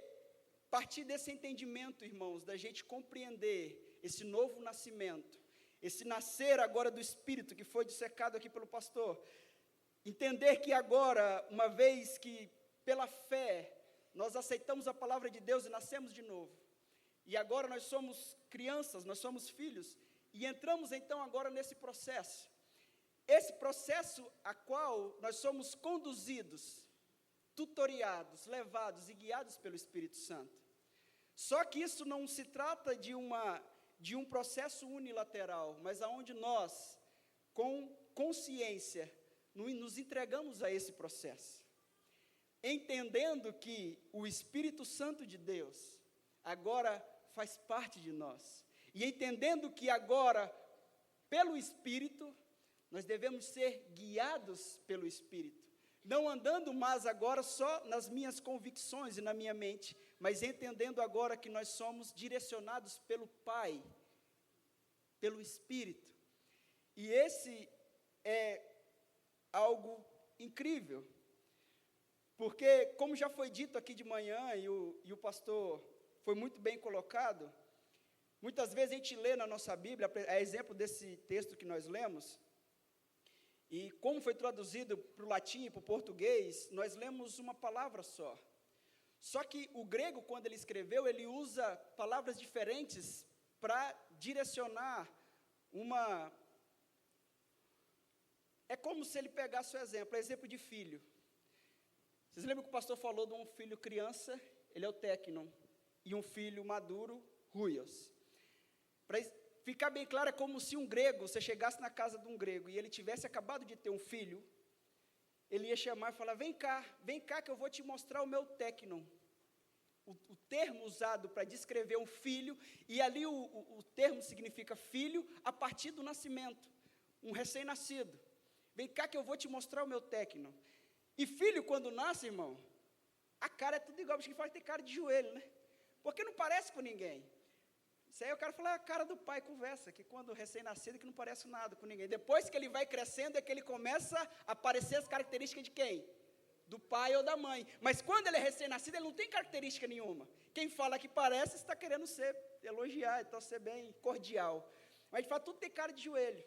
a partir desse entendimento, irmãos, da gente compreender esse novo nascimento, esse nascer agora do Espírito, que foi dissecado aqui pelo pastor, entender que agora, uma vez que pela fé, nós aceitamos a palavra de Deus e nascemos de novo, e agora nós somos crianças, nós somos filhos, e entramos então agora nesse processo, esse processo a qual nós somos conduzidos, tutoriados, levados e guiados pelo Espírito Santo. Só que isso não se trata de um processo unilateral, mas aonde nós, com consciência, nos entregamos a esse processo, entendendo que o Espírito Santo de Deus agora faz parte de nós, e entendendo que agora, pelo Espírito, nós devemos ser guiados pelo Espírito, não andando mais agora só nas minhas convicções e na minha mente, mas entendendo agora que nós somos direcionados pelo Pai, pelo Espírito. E esse é algo incrível, porque, como já foi dito aqui de manhã, e o pastor foi muito bem colocado, muitas vezes a gente lê na nossa Bíblia, a exemplo desse texto que nós lemos, e como foi traduzido para o latim e para o português, nós lemos uma palavra só. Só que o grego, quando ele escreveu, ele usa palavras diferentes para direcionar É como se ele pegasse o exemplo de filho. Vocês lembram que o pastor falou de um filho criança, ele é o téknon, e um filho maduro, huios. Para ficar bem claro, é como se um grego, você chegasse na casa de um grego, e ele tivesse acabado de ter um filho, ele ia chamar e falar, vem cá que eu vou te mostrar o meu téknon. O termo usado para descrever um filho, e ali o termo significa filho a partir do nascimento, um recém-nascido. Vem cá que eu vou te mostrar o meu téknon. E filho, quando nasce, irmão, a cara é tudo igual, porque fala que tem cara de joelho, né? Porque não parece com ninguém. Isso aí o cara fala, a cara do pai conversa, que quando recém-nascido que não parece nada com ninguém. Depois que ele vai crescendo é que ele começa a aparecer as características de quem? Do pai ou da mãe. Mas quando ele é recém-nascido, ele não tem característica nenhuma. Quem fala que parece está querendo elogiar, então ser bem cordial. Mas de fato tudo tem cara de joelho.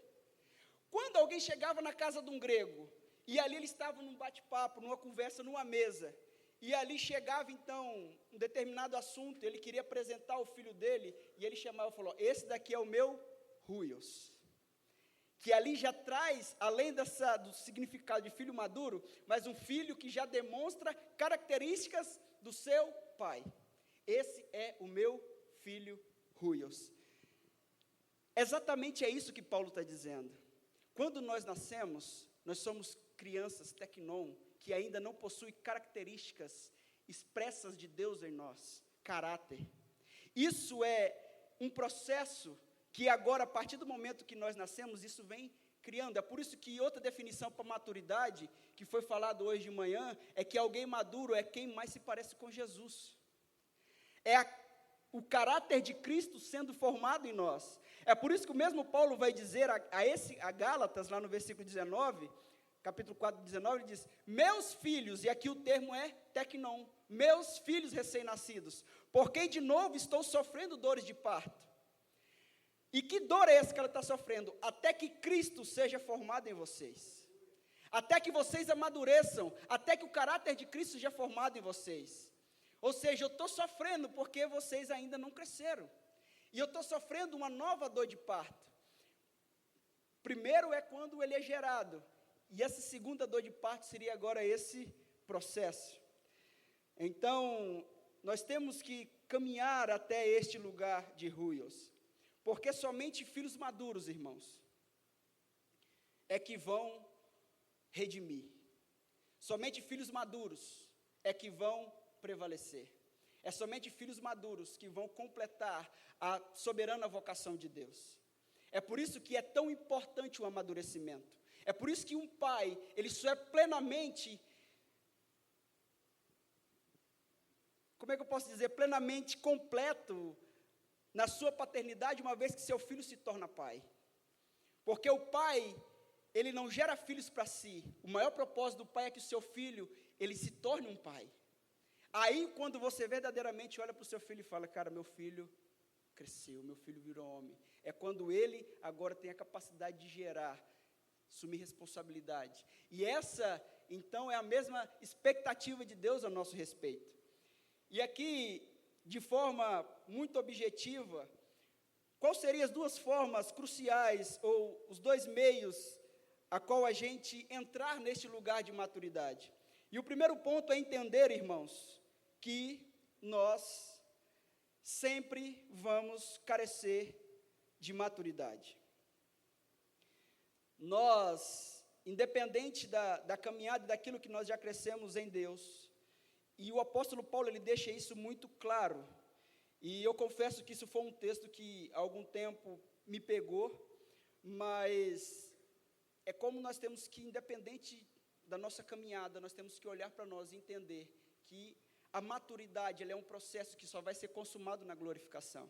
Quando alguém chegava na casa de um grego, e ali ele estava num bate-papo, numa conversa, numa mesa, e ali chegava então um determinado assunto, ele queria apresentar o filho dele, e ele chamava e falou: esse daqui é o meu Ruios. Que ali já traz, além do significado de filho maduro, mas um filho que já demonstra características do seu pai. Esse é o meu filho Ruios. Exatamente é isso que Paulo está dizendo. Quando nós nascemos, nós somos crianças tecnon, que ainda não possuem características expressas de Deus em nós, caráter. Isso é um processo que agora, a partir do momento que nós nascemos, isso vem criando. É por isso que outra definição para maturidade, que foi falado hoje de manhã, é que alguém maduro é quem mais se parece com Jesus. O caráter de Cristo sendo formado em nós. É por isso que o mesmo Paulo vai dizer a Gálatas, lá no versículo 19, capítulo 4, 19, ele diz: meus filhos, e aqui o termo é tecnon, meus filhos recém-nascidos, porque de novo estou sofrendo dores de parto. E que dor é essa que ela está sofrendo? Até que Cristo seja formado em vocês. Até que vocês amadureçam, até que o caráter de Cristo seja formado em vocês. Ou seja, eu estou sofrendo porque vocês ainda não cresceram. E eu estou sofrendo uma nova dor de parto. Primeiro é quando ele é gerado. E essa segunda dor de parto seria agora esse processo. Então, nós temos que caminhar até este lugar de Ruios. Porque somente filhos maduros, irmãos, é que vão redimir. Somente filhos maduros é que vão prevalecer. É somente filhos maduros que vão completar a soberana vocação de Deus. É por isso que é tão importante o amadurecimento. É por isso que um pai, ele só é plenamente, como é que eu posso dizer, plenamente completo na sua paternidade, uma vez que seu filho se torna pai. Porque o pai, ele não gera filhos para si. O maior propósito do pai é que o seu filho, ele se torne um pai. Aí, quando você verdadeiramente olha para o seu filho e fala: cara, meu filho cresceu, meu filho virou homem. É quando ele agora tem a capacidade de gerar, assumir responsabilidade. E essa, então, é a mesma expectativa de Deus a nosso respeito. E aqui, de forma muito objetiva, quais seriam as duas formas cruciais, ou os dois meios, a qual a gente entrar neste lugar de maturidade? E o primeiro ponto é entender, irmãos, que nós sempre vamos carecer de maturidade. Nós, independente da caminhada, daquilo que nós já crescemos em Deus, e o apóstolo Paulo, ele deixa isso muito claro, e eu confesso que isso foi um texto que há algum tempo me pegou, mas é como nós temos que, independente da nossa caminhada, nós temos que olhar para nós e entender que a maturidade, ela é um processo que só vai ser consumado na glorificação.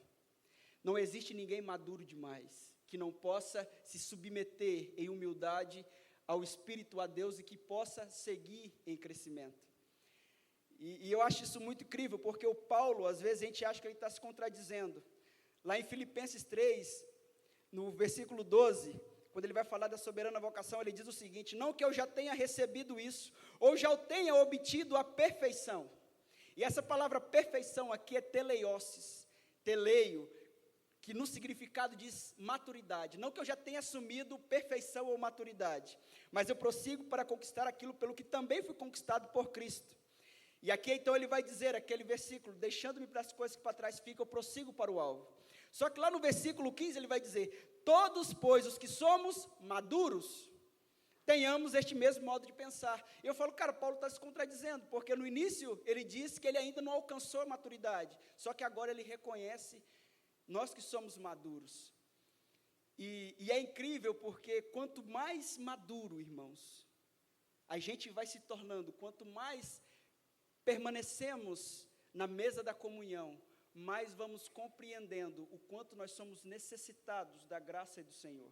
Não existe ninguém maduro demais, que não possa se submeter em humildade ao Espírito, a Deus, e que possa seguir em crescimento. E eu acho isso muito incrível, porque o Paulo, às vezes, a gente acha que ele está se contradizendo. Lá em Filipenses 3, no versículo 12, quando ele vai falar da soberana vocação, ele diz o seguinte: não que eu já tenha recebido isso, ou já o tenha obtido a perfeição. E essa palavra perfeição aqui é teleioses, teleio, que no significado diz maturidade. Não que eu já tenha assumido perfeição ou maturidade, mas eu prossigo para conquistar aquilo pelo que também fui conquistado por Cristo. E aqui então ele vai dizer, aquele versículo: deixando-me para as coisas que para trás ficam, eu prossigo para o alvo. Só que lá no versículo 15 ele vai dizer: todos, pois, os que somos maduros, tenhamos este mesmo modo de pensar. E eu falo, cara, Paulo está se contradizendo, porque no início ele disse que ele ainda não alcançou a maturidade, só que agora ele reconhece nós que somos maduros. E é incrível, porque quanto mais maduro, irmãos, a gente vai se tornando, quanto mais permanecemos na mesa da comunhão, mais vamos compreendendo o quanto nós somos necessitados da graça do Senhor.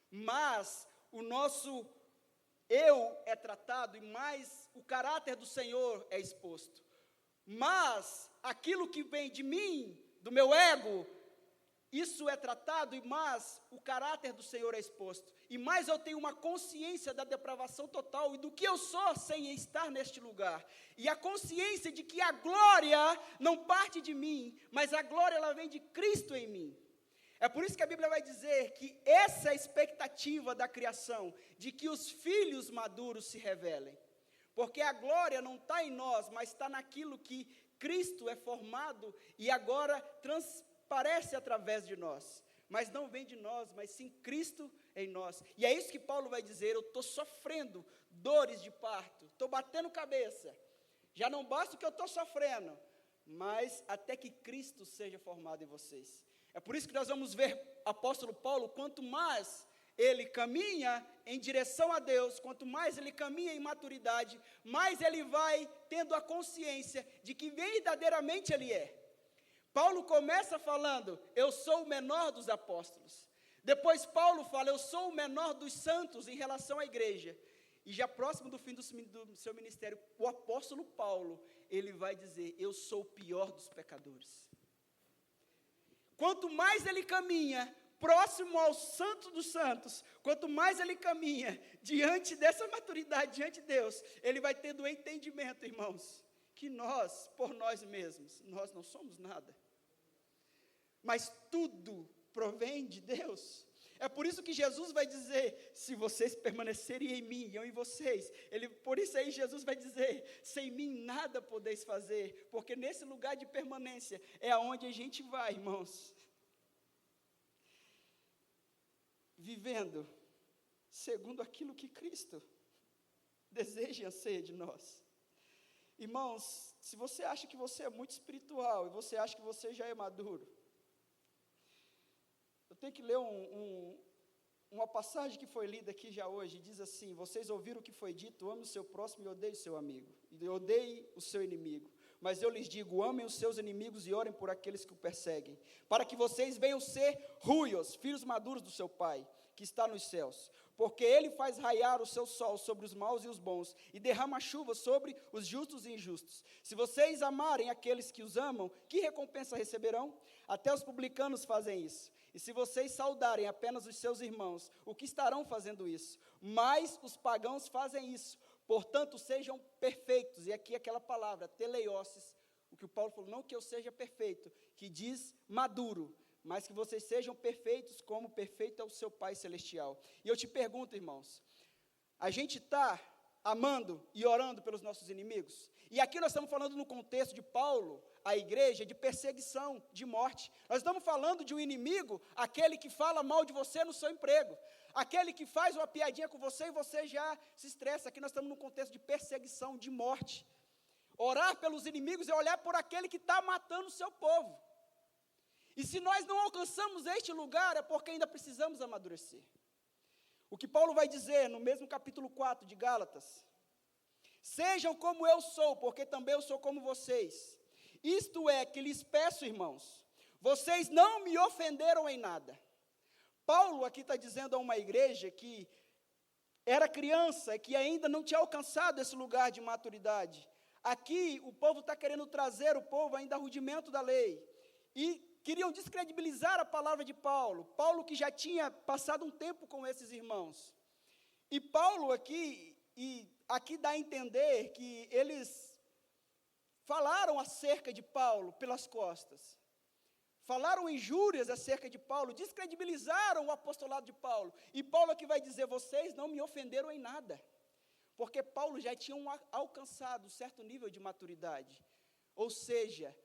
Mas o nosso eu é tratado, e mais o caráter do Senhor é exposto. mas aquilo que vem de mim, do meu ego, isso é tratado, e mais o caráter do Senhor é exposto. E mais eu tenho uma consciência da depravação total e do que eu sou sem estar neste lugar. E a consciência de que a glória não parte de mim, mas a glória ela vem de Cristo em mim. É por isso que a Bíblia vai dizer que essa é a expectativa da criação, de que os filhos maduros se revelem. Porque a glória não está em nós, mas está naquilo que Cristo é formado e agora transparece através de nós. Mas não vem de nós, mas sim Cristo em nós. E é isso que Paulo vai dizer: eu estou sofrendo dores de parto, estou batendo cabeça. Já não basta o que eu estou sofrendo, mas até que Cristo seja formado em vocês. É por isso que nós vamos ver apóstolo Paulo, quanto mais ele caminha em direção a Deus, quanto mais ele caminha em maturidade, mais ele vai tendo a consciência de que verdadeiramente ele é. Paulo começa falando, eu sou o menor dos apóstolos. Depois Paulo fala, eu sou o menor dos santos em relação à igreja. E já próximo do fim do seu ministério, o apóstolo Paulo, ele vai dizer, eu sou o pior dos pecadores. Quanto mais ele caminha próximo ao santo dos santos, quanto mais ele caminha diante dessa maturidade, diante de Deus, ele vai tendo o entendimento, irmãos, que nós, por nós mesmos, nós não somos nada. Mas tudo provém de Deus. É por isso que Jesus vai dizer, se vocês permanecerem em mim e eu em vocês, por isso aí Jesus vai dizer, sem mim nada podeis fazer, porque nesse lugar de permanência é aonde a gente vai, irmãos, vivendo segundo aquilo que Cristo deseja e anseia de nós. Irmãos, se você acha que você é muito espiritual, e você acha que você já é maduro, eu tenho que ler uma passagem que foi lida aqui já hoje, diz assim, vocês ouviram o que foi dito, ame o seu próximo e odeie o seu amigo, e odeie o seu inimigo, mas eu lhes digo, amem os seus inimigos e orem por aqueles que o perseguem, para que vocês venham ser ruios, filhos maduros do seu Pai, que está nos céus, porque Ele faz raiar o seu sol sobre os maus e os bons, e derrama chuva sobre os justos e injustos. Se vocês amarem aqueles que os amam, que recompensa receberão? Até os publicanos fazem isso. E se vocês saudarem apenas os seus irmãos, o que estarão fazendo isso? Mas os pagãos fazem isso. Portanto, sejam perfeitos. E aqui aquela palavra, teleioses, o que o Paulo falou, não que eu seja perfeito, que diz maduro, mas que vocês sejam perfeitos como perfeito é o seu Pai Celestial. E eu te pergunto, irmãos, a gente está amando e orando pelos nossos inimigos? E aqui nós estamos falando no contexto de Paulo, a igreja, de perseguição, de morte. Nós estamos falando de um inimigo, aquele que fala mal de você no seu emprego, aquele que faz uma piadinha com você e você já se estressa. Aqui nós estamos num contexto de perseguição, de morte. Orar pelos inimigos é olhar por aquele que está matando o seu povo. E se nós não alcançamos este lugar, é porque ainda precisamos amadurecer. O que Paulo vai dizer no mesmo capítulo 4 de Gálatas, sejam como eu sou, porque também eu sou como vocês. Isto é, que lhes peço, irmãos, vocês não me ofenderam em nada. Paulo aqui está dizendo a uma igreja que era criança, que ainda não tinha alcançado esse lugar de maturidade. Aqui o povo está querendo trazer o povo ainda a rudimento da lei. E queriam descredibilizar a palavra de Paulo. Paulo que já tinha passado um tempo com esses irmãos. E Paulo aqui dá a entender que eles falaram acerca de Paulo pelas costas, falaram injúrias acerca de Paulo, descredibilizaram o apostolado de Paulo, e Paulo aqui vai dizer, vocês não me ofenderam em nada, porque Paulo já tinha alcançado um certo nível de maturidade, ou seja,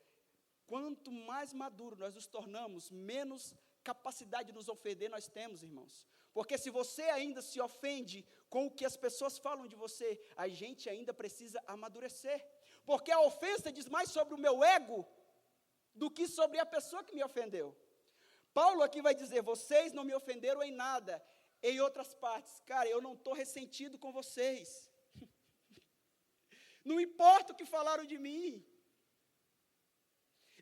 quanto mais maduro nós nos tornamos, menos capacidade de nos ofender nós temos, irmãos, porque se você ainda se ofende com o que as pessoas falam de você, a gente ainda precisa amadurecer, porque a ofensa diz mais sobre o meu ego do que sobre a pessoa que me ofendeu. Paulo aqui vai dizer, vocês não me ofenderam em nada. Em outras partes, cara, eu não estou ressentido com vocês. Não importa o que falaram de mim.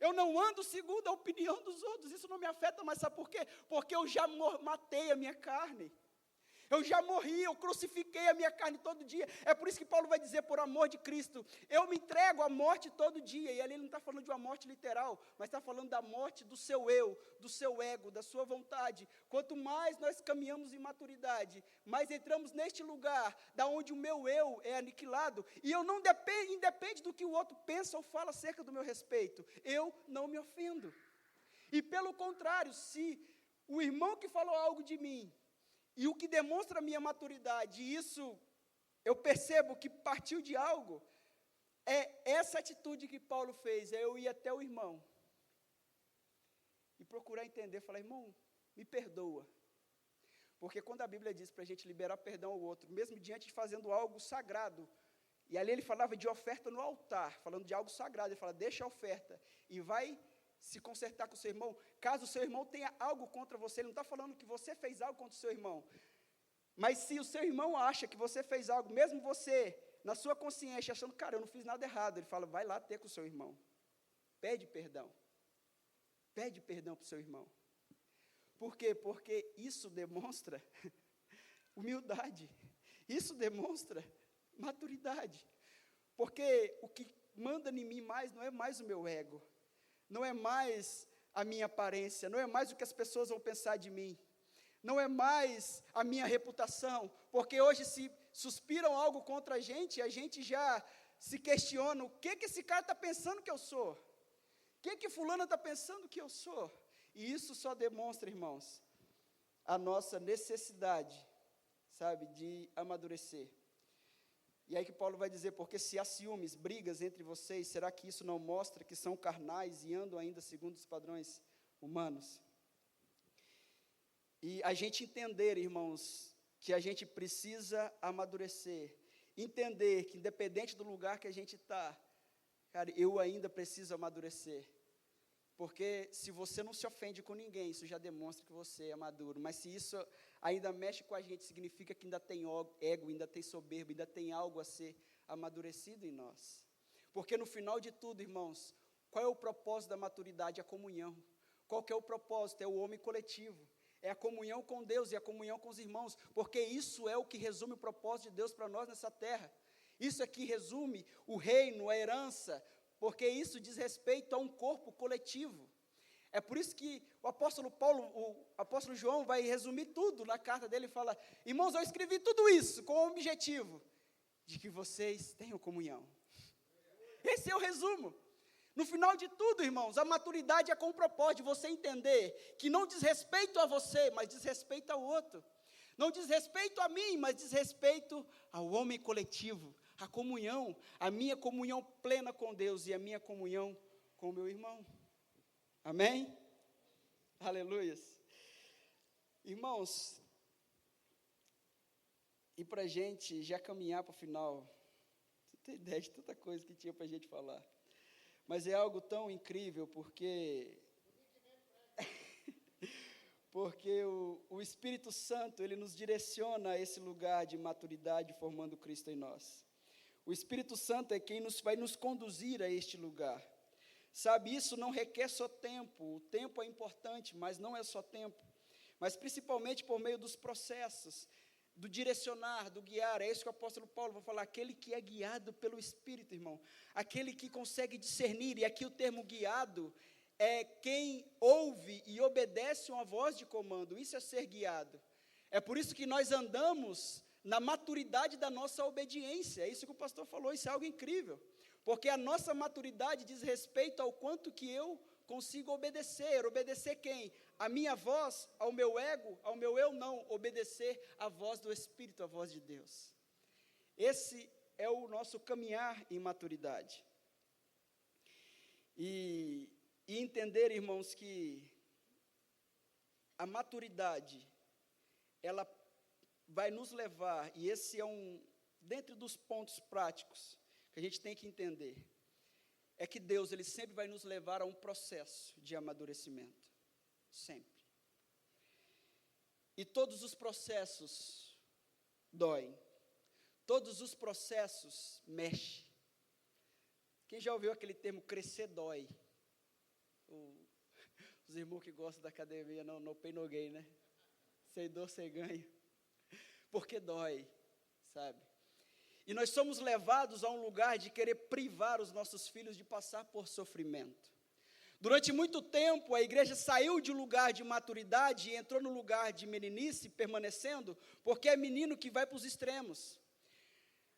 Eu não ando segundo a opinião dos outros, isso não me afeta, mas sabe por quê? Porque eu já matei a minha carne. Eu já morri, eu crucifiquei a minha carne todo dia. É por isso que Paulo vai dizer, por amor de Cristo, eu me entrego à morte todo dia. E ali ele não está falando de uma morte literal, mas está falando da morte do seu eu, do seu ego, da sua vontade. Quanto mais nós caminhamos em maturidade, mais entramos neste lugar, da onde o meu eu é aniquilado. E eu não independe do que o outro pensa ou fala acerca do meu respeito. Eu não me ofendo. E pelo contrário, se o irmão que falou algo de mim, e o que demonstra a minha maturidade, e isso eu percebo que partiu de algo, é essa atitude que Paulo fez, é eu ir até o irmão, e procurar entender, falar, irmão, me perdoa, porque quando a Bíblia diz para a gente liberar perdão ao outro, mesmo diante de fazendo algo sagrado, e ali ele falava de oferta no altar, falando de algo sagrado, ele fala, deixa a oferta, e vai se consertar com o seu irmão, caso o seu irmão tenha algo contra você, ele não está falando que você fez algo contra o seu irmão, mas se o seu irmão acha que você fez algo, mesmo você, na sua consciência, achando, cara, eu não fiz nada errado, ele fala, vai lá ter com o seu irmão, pede perdão para o seu irmão, por quê? Porque isso demonstra humildade, isso demonstra maturidade, porque o que manda em mim mais, não é mais o meu ego, não é mais a minha aparência, não é mais o que as pessoas vão pensar de mim, não é mais a minha reputação, porque hoje se suspiram algo contra a gente já se questiona, o que esse cara está pensando que eu sou? O que fulana está pensando que eu sou? E isso só demonstra, irmãos, a nossa necessidade, sabe, de amadurecer. E aí que Paulo vai dizer, porque se há ciúmes, brigas entre vocês, será que isso não mostra que são carnais e andam ainda segundo os padrões humanos? E a gente entender, irmãos, que a gente precisa amadurecer, entender que independente do lugar que a gente está, cara, eu ainda preciso amadurecer, porque se você não se ofende com ninguém, isso já demonstra que você é maduro, mas se isso ainda mexe com a gente, significa que ainda tem ego, ainda tem soberba, ainda tem algo a ser amadurecido em nós, porque no final de tudo, irmãos, qual é o propósito da maturidade? A comunhão. Qual que é o propósito? É o homem coletivo, é a comunhão com Deus e a comunhão com os irmãos, porque isso é o que resume o propósito de Deus para nós nessa terra, isso é que resume o reino, a herança, porque isso diz respeito a um corpo coletivo. É por isso que o apóstolo João vai resumir tudo na carta dele e fala, irmãos, eu escrevi tudo isso com o objetivo de que vocês tenham comunhão. Esse é o resumo. No final de tudo, irmãos, a maturidade é com o propósito de você entender que não diz respeito a você, mas diz respeito ao outro. Não diz respeito a mim, mas diz respeito ao homem coletivo, a comunhão, a minha comunhão plena com Deus e a minha comunhão com o meu irmão. Amém? Aleluias. Irmãos, e para a gente já caminhar para o final, você tem ideia de tanta coisa que tinha para a gente falar, mas é algo tão incrível, porque o Espírito Santo, ele nos direciona a esse lugar de maturidade, formando Cristo em nós. O Espírito Santo é quem vai nos conduzir a este lugar. Sabe, isso não requer só tempo, o tempo é importante, mas não é só tempo, mas principalmente por meio dos processos, do direcionar, do guiar, é isso que o apóstolo Paulo vai falar, aquele que é guiado pelo Espírito, irmão, aquele que consegue discernir, e aqui o termo guiado é quem ouve e obedece uma voz de comando, isso é ser guiado, é por isso que nós andamos na maturidade da nossa obediência, é isso que o pastor falou, isso é algo incrível, porque a nossa maturidade diz respeito ao quanto que eu consigo obedecer quem? A minha voz, ao meu ego, ao meu eu não, obedecer a voz do Espírito, a voz de Deus. Esse é o nosso caminhar em maturidade. E entender, irmãos, que a maturidade, ela vai nos levar, e esse é dentre dos pontos práticos, que a gente tem que entender, é que Deus, ele sempre vai nos levar a um processo de amadurecimento, sempre. E todos os processos doem, todos os processos mexem. Quem já ouviu aquele termo crescer dói? Os irmãos que gostam da academia, no pain no gain, né? Sem dor, sem ganho. porque dói, sabe? E nós somos levados a um lugar de querer privar os nossos filhos de passar por sofrimento. Durante muito tempo, a igreja saiu de um lugar de maturidade e entrou no lugar de meninice, permanecendo, porque é menino que vai para os extremos.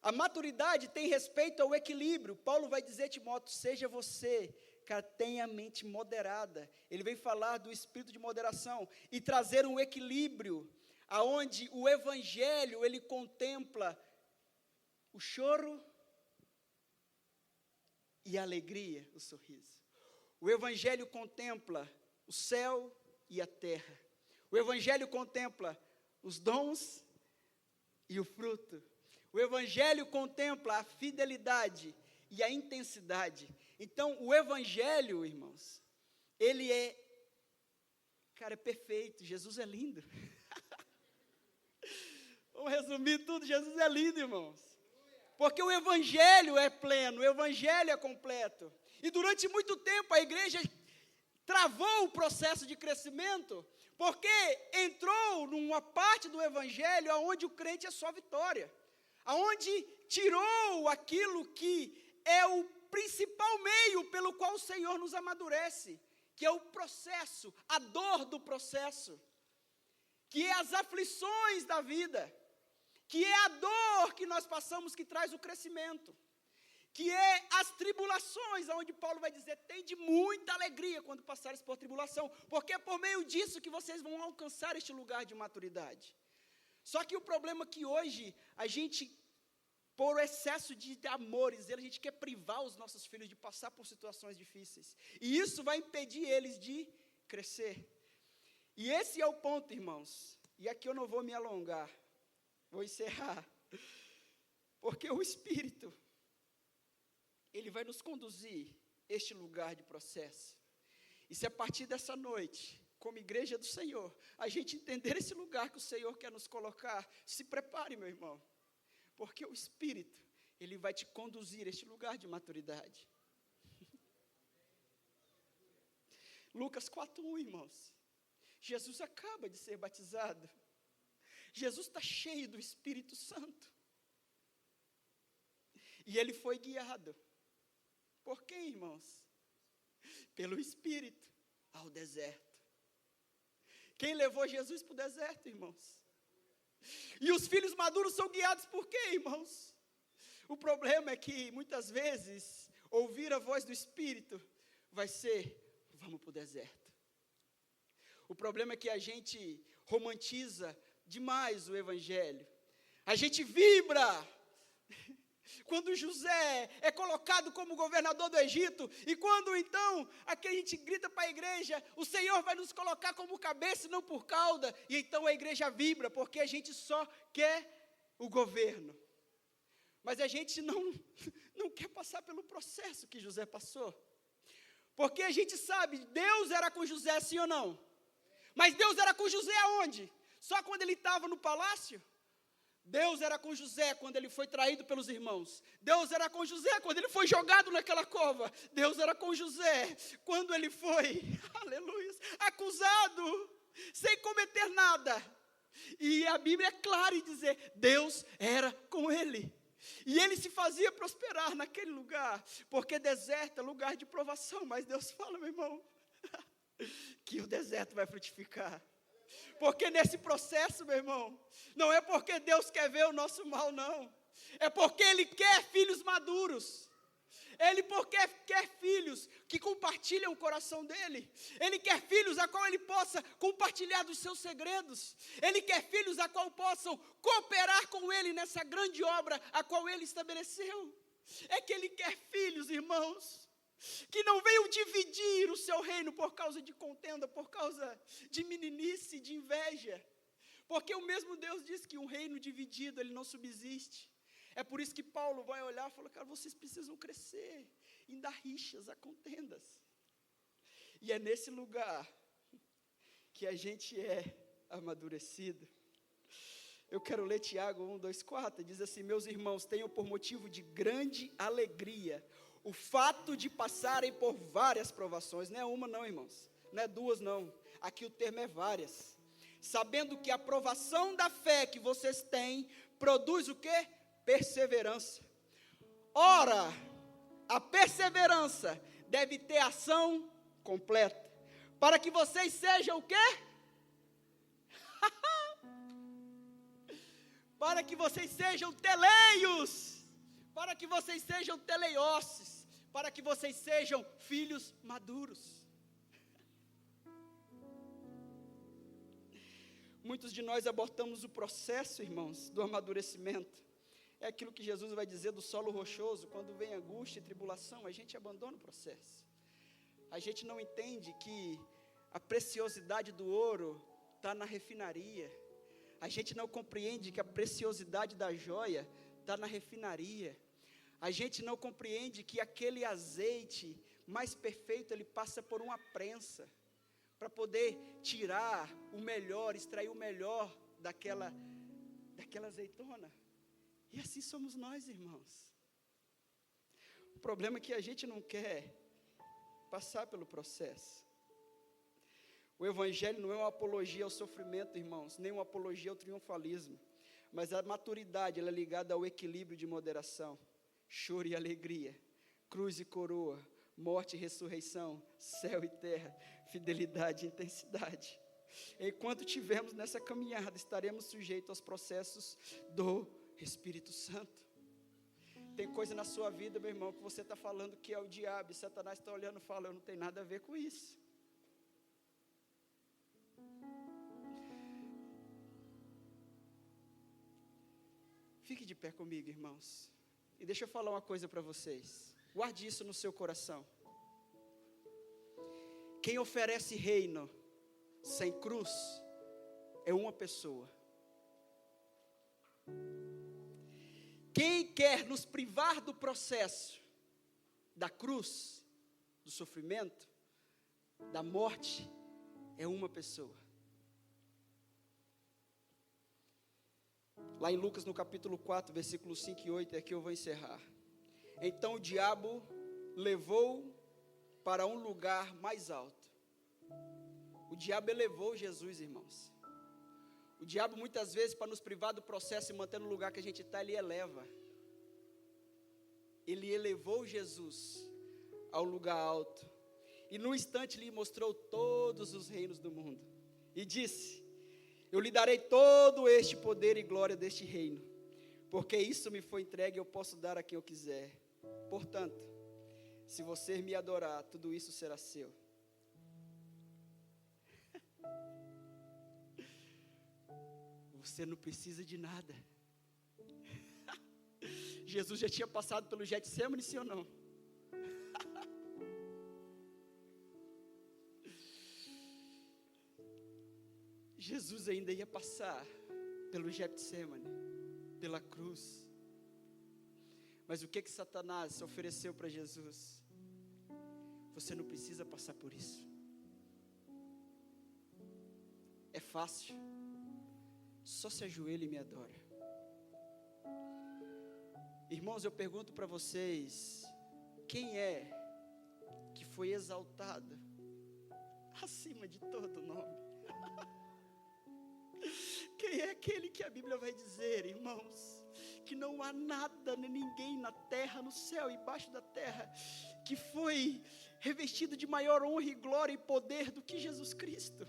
A maturidade tem respeito ao equilíbrio. Paulo vai dizer a Timóteo, seja você, cara, tenha a mente moderada. Ele vem falar do espírito de moderação e trazer um equilíbrio, aonde o evangelho, ele contempla o choro e a alegria, o sorriso. O evangelho contempla o céu e a terra. O evangelho contempla os dons e o fruto. O evangelho contempla a fidelidade e a intensidade. Então, o evangelho, irmãos, ele é, cara, é perfeito. Jesus é lindo. Vamos resumir tudo, Jesus é lindo, irmãos. Porque o evangelho é pleno, o evangelho é completo. E durante muito tempo a igreja travou o processo de crescimento, porque entrou numa parte do evangelho onde o crente é só vitória, aonde tirou aquilo que é o principal meio pelo qual o Senhor nos amadurece, que é o processo, a dor do processo, que é as aflições da vida, que é a dor que nós passamos que traz o crescimento, que é as tribulações, onde Paulo vai dizer, tende muita alegria quando passares por tribulação, porque é por meio disso que vocês vão alcançar este lugar de maturidade. Só que o problema é que hoje, a gente, por excesso de amores, a gente quer privar os nossos filhos de passar por situações difíceis, e isso vai impedir eles de crescer. E esse é o ponto, irmãos, e aqui eu não vou me alongar, vou encerrar, porque o Espírito, ele vai nos conduzir a este lugar de processo. E se a partir dessa noite, como igreja do Senhor, a gente entender esse lugar que o Senhor quer nos colocar, se prepare, meu irmão, porque o Espírito, ele vai te conduzir a este lugar de maturidade. Lucas 4:1, irmãos. Jesus acaba de ser batizado. Jesus está cheio do Espírito Santo. E ele foi guiado. Por quem, irmãos? Pelo Espírito ao deserto. Quem levou Jesus para o deserto, irmãos? E os filhos maduros são guiados por quê, irmãos? O problema é que, muitas vezes, ouvir a voz do Espírito vai ser, vamos para o deserto. O problema é que a gente romantiza demais o Evangelho. A gente vibra quando José é colocado como governador do Egito, e quando então, aqui a gente grita para a igreja, o Senhor vai nos colocar como cabeça e não por cauda, e então a igreja vibra, porque a gente só quer o governo. Mas a gente não quer passar pelo processo que José passou, porque a gente sabe, Deus era com José, sim ou não? Mas Deus era com José aonde? Só quando ele estava no palácio? Deus era com José quando ele foi traído pelos irmãos. Deus era com José quando ele foi jogado naquela cova. Deus era com José quando ele foi, aleluia, acusado, sem cometer nada. E a Bíblia é clara em dizer, Deus era com ele. E ele se fazia prosperar naquele lugar, porque deserto é lugar de provação. Mas Deus fala, meu irmão, que o deserto vai frutificar. Porque nesse processo, meu irmão, não é porque Deus quer ver o nosso mal, não. É porque Ele quer filhos maduros. Ele porque quer filhos que compartilham o coração dEle. Ele quer filhos a qual Ele possa compartilhar dos seus segredos. Ele quer filhos a qual possam cooperar com Ele nessa grande obra a qual Ele estabeleceu. É que Ele quer filhos, irmãos, que não venham dividir o seu reino por causa de contenda, por causa de meninice, de inveja. Porque o mesmo Deus diz que um reino dividido, ele não subsiste. É por isso que Paulo vai olhar e fala, cara, vocês precisam crescer, em dar rixas, a contendas. E é nesse lugar que a gente é amadurecido. Eu quero ler Tiago 1:2-4, diz assim, meus irmãos, tenham por motivo de grande alegria o fato de passarem por várias provações. Não é uma não, irmãos, não é duas não, aqui o termo é várias, sabendo que a provação da fé que vocês têm produz o quê? Perseverança. Ora, a perseverança deve ter ação completa, para que vocês sejam o quê? Para que vocês sejam teleios, para que vocês sejam teleiosses, para que vocês sejam filhos maduros. Muitos de nós abortamos o processo, irmãos, do amadurecimento. É aquilo que Jesus vai dizer do solo rochoso, quando vem angústia e tribulação, a gente abandona o processo. A gente não entende que a preciosidade do ouro está na refinaria. A gente não compreende que a preciosidade da joia está na refinaria. A gente não compreende que aquele azeite mais perfeito, ele passa por uma prensa, para poder tirar o melhor, extrair o melhor daquela azeitona. E assim somos nós, irmãos. O problema é que a gente não quer passar pelo processo. O Evangelho não é uma apologia ao sofrimento, irmãos, nem uma apologia ao triunfalismo, mas a maturidade, ela é ligada ao equilíbrio de moderação, choro e alegria, cruz e coroa, morte e ressurreição, céu e terra, fidelidade e intensidade. Enquanto estivermos nessa caminhada, estaremos sujeitos aos processos do Espírito Santo. Tem coisa na sua vida, meu irmão, que você está falando que é o diabo, e Satanás está olhando e fala, eu não tenho nada a ver com isso. Fique de pé comigo, irmãos, e deixa eu falar uma coisa para vocês, guarde isso no seu coração. Quem oferece reino sem cruz é uma pessoa. Quem quer nos privar do processo, da cruz, do sofrimento, da morte, é uma pessoa. Lá em Lucas, no capítulo 4, versículos 5 e 8, é que eu vou encerrar. Então o diabo levou para um lugar mais alto. O diabo elevou Jesus, irmãos. O diabo muitas vezes, para nos privar do processo e manter no lugar que a gente está, ele eleva. Ele elevou Jesus ao lugar alto. E num instante lhe mostrou todos os reinos do mundo. E disse, eu lhe darei todo este poder e glória deste reino, porque isso me foi entregue e eu posso dar a quem eu quiser. Portanto, se você me adorar, tudo isso será seu. Você não precisa de nada. Jesus já tinha passado pelo Getsemane, sim ou não? Jesus ainda ia passar pelo Getsemane, pela cruz. Mas o que Satanás ofereceu para Jesus? Você não precisa passar por isso. É fácil. Só se ajoelha e me adora. Irmãos, eu pergunto para vocês, quem é que foi exaltado acima de todo nome? Quem é aquele que a Bíblia vai dizer, irmãos, que não há nada, nem ninguém na terra, no céu e embaixo da terra, que foi revestido de maior honra e glória e poder do que Jesus Cristo?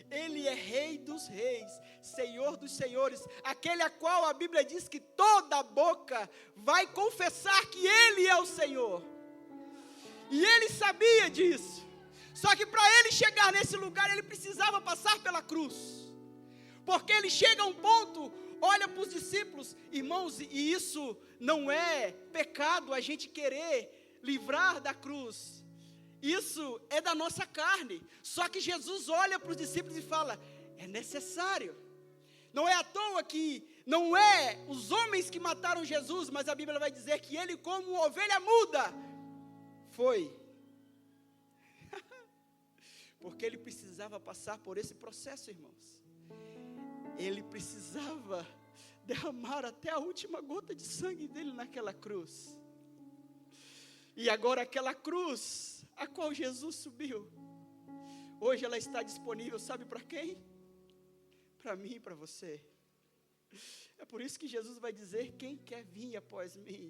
Ele é Rei dos reis, Senhor dos senhores, aquele a qual a Bíblia diz que toda boca vai confessar que Ele é o Senhor. E Ele sabia disso. Só que para Ele chegar nesse lugar, Ele precisava passar pela cruz. Porque Ele chega a um ponto, olha para os discípulos, irmãos, e isso não é pecado, a gente querer livrar da cruz. Isso é da nossa carne. Só que Jesus olha para os discípulos e fala, é necessário. Não é à toa que não é os homens que mataram Jesus, mas a Bíblia vai dizer que ele, como ovelha muda, foi. Porque ele precisava passar por esse processo, irmãos. Ele precisava derramar até a última gota de sangue dele naquela cruz. E agora aquela cruz, a qual Jesus subiu, hoje ela está disponível, sabe para quem? para mim e para você. É por isso que Jesus vai dizer: quem quer vir após mim,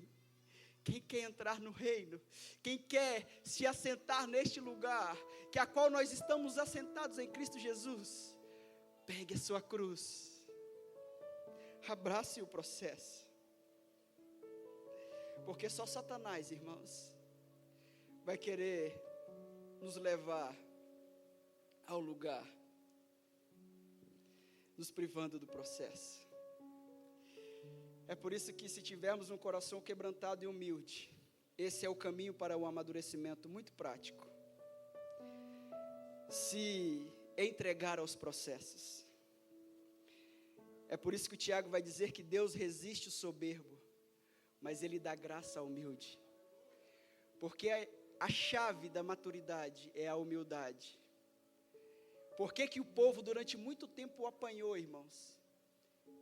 quem quer entrar no reino, quem quer se assentar neste lugar, que a qual nós estamos assentados em Cristo Jesus, pegue a sua cruz, abrace o processo, porque só Satanás, irmãos, vai querer nos levar ao lugar, nos privando do processo. É por isso que, se tivermos um coração quebrantado e humilde, esse é o caminho para o amadurecimento muito prático. Se entregar aos processos. É por isso que o Tiago vai dizer que Deus resiste o soberbo, mas Ele dá graça ao humilde. Porque a chave da maturidade é a humildade. Por que que o povo durante muito tempo o apanhou, irmãos?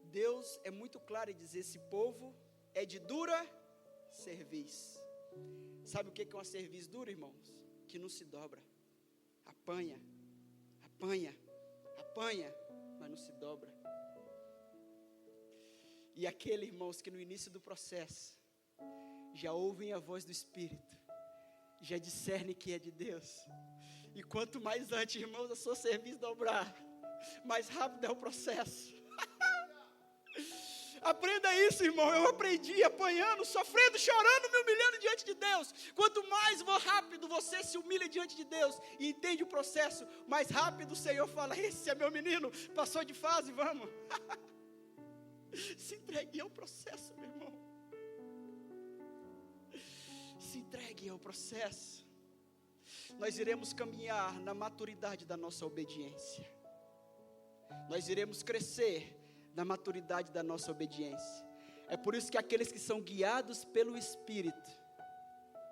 Deus é muito claro em dizer: esse povo é de dura cerviz. Sabe o que é uma cerviz dura, irmãos? Que não se dobra. Apanha, apanha, apanha, mas não se dobra. E aquele, irmãos, que no início do processo já ouvem a voz do Espírito, já discerne que é de Deus. E quanto mais antes, irmãos, a sua cerviz dobrar, mais rápido é o processo. Aprenda isso, irmão. Eu aprendi apanhando, sofrendo, chorando, me humilhando diante de Deus. Quanto mais rápido você se humilha diante de Deus e entende o processo, mais rápido o Senhor fala: esse é meu menino, passou de fase, vamos. Se entregue ao processo, meu irmão. Se entregue ao processo. Nós iremos caminhar na maturidade da nossa obediência. Nós iremos crescer na maturidade da nossa obediência. É por isso que aqueles que são guiados pelo Espírito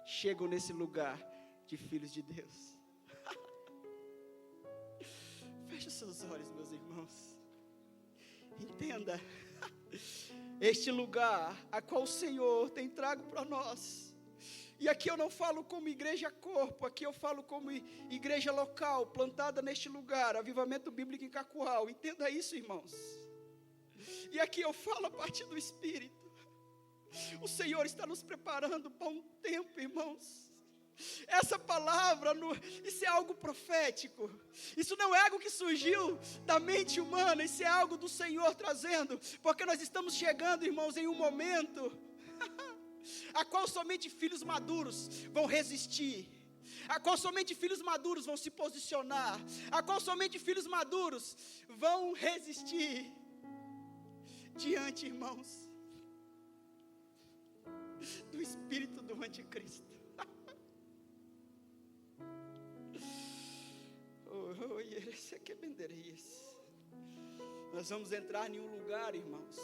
chegam nesse lugar de filhos de Deus. Feche os seus olhos, meus irmãos. Entenda, este lugar a qual o Senhor tem trago para nós. E aqui eu não falo como igreja corpo, aqui eu falo como igreja local, plantada neste lugar, Avivamento Bíblico em Cacoal. Entenda isso, irmãos. E aqui eu falo a partir do Espírito. O Senhor está nos preparando para um tempo, irmãos. Essa palavra, isso é algo profético. Isso não é algo que surgiu da mente humana, isso é algo do Senhor trazendo. Porque nós estamos chegando, irmãos, em um momento a qual somente filhos maduros vão resistir, a qual somente filhos maduros vão se posicionar, a qual somente filhos maduros vão resistir diante, irmãos, do espírito do anticristo. Nós vamos entrar em um lugar, irmãos.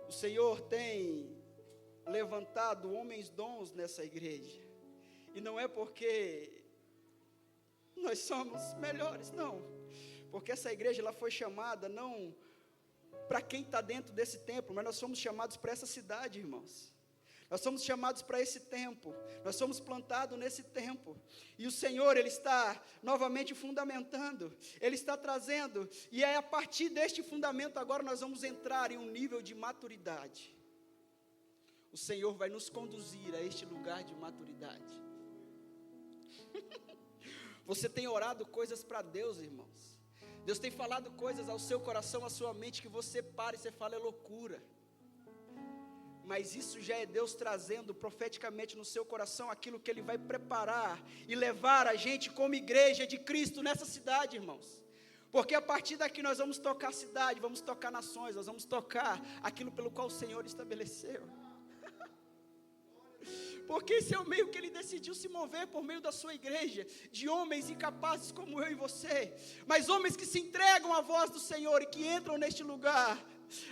O Senhor tem levantado homens dons nessa igreja, e não é porque nós somos melhores, não, porque essa igreja ela foi chamada não para quem está dentro desse templo, mas nós somos chamados para essa cidade, irmãos. Nós somos chamados para esse tempo, nós somos plantados nesse tempo, e o Senhor, Ele está novamente fundamentando, Ele está trazendo, e é a partir deste fundamento agora nós vamos entrar em um nível de maturidade. O Senhor vai nos conduzir a este lugar de maturidade. Você tem orado coisas para Deus, irmãos, Deus tem falado coisas ao seu coração, à sua mente, que você para e você fala: é loucura. Mas isso já é Deus trazendo profeticamente no seu coração aquilo que Ele vai preparar e levar a gente como igreja de Cristo nessa cidade, irmãos. Porque a partir daqui nós vamos tocar a cidade, vamos tocar nações, nós vamos tocar aquilo pelo qual o Senhor estabeleceu. Porque esse é o meio que Ele decidiu se mover por meio da sua igreja, de homens incapazes como eu e você, mas homens que se entregam à voz do Senhor e que entram neste lugar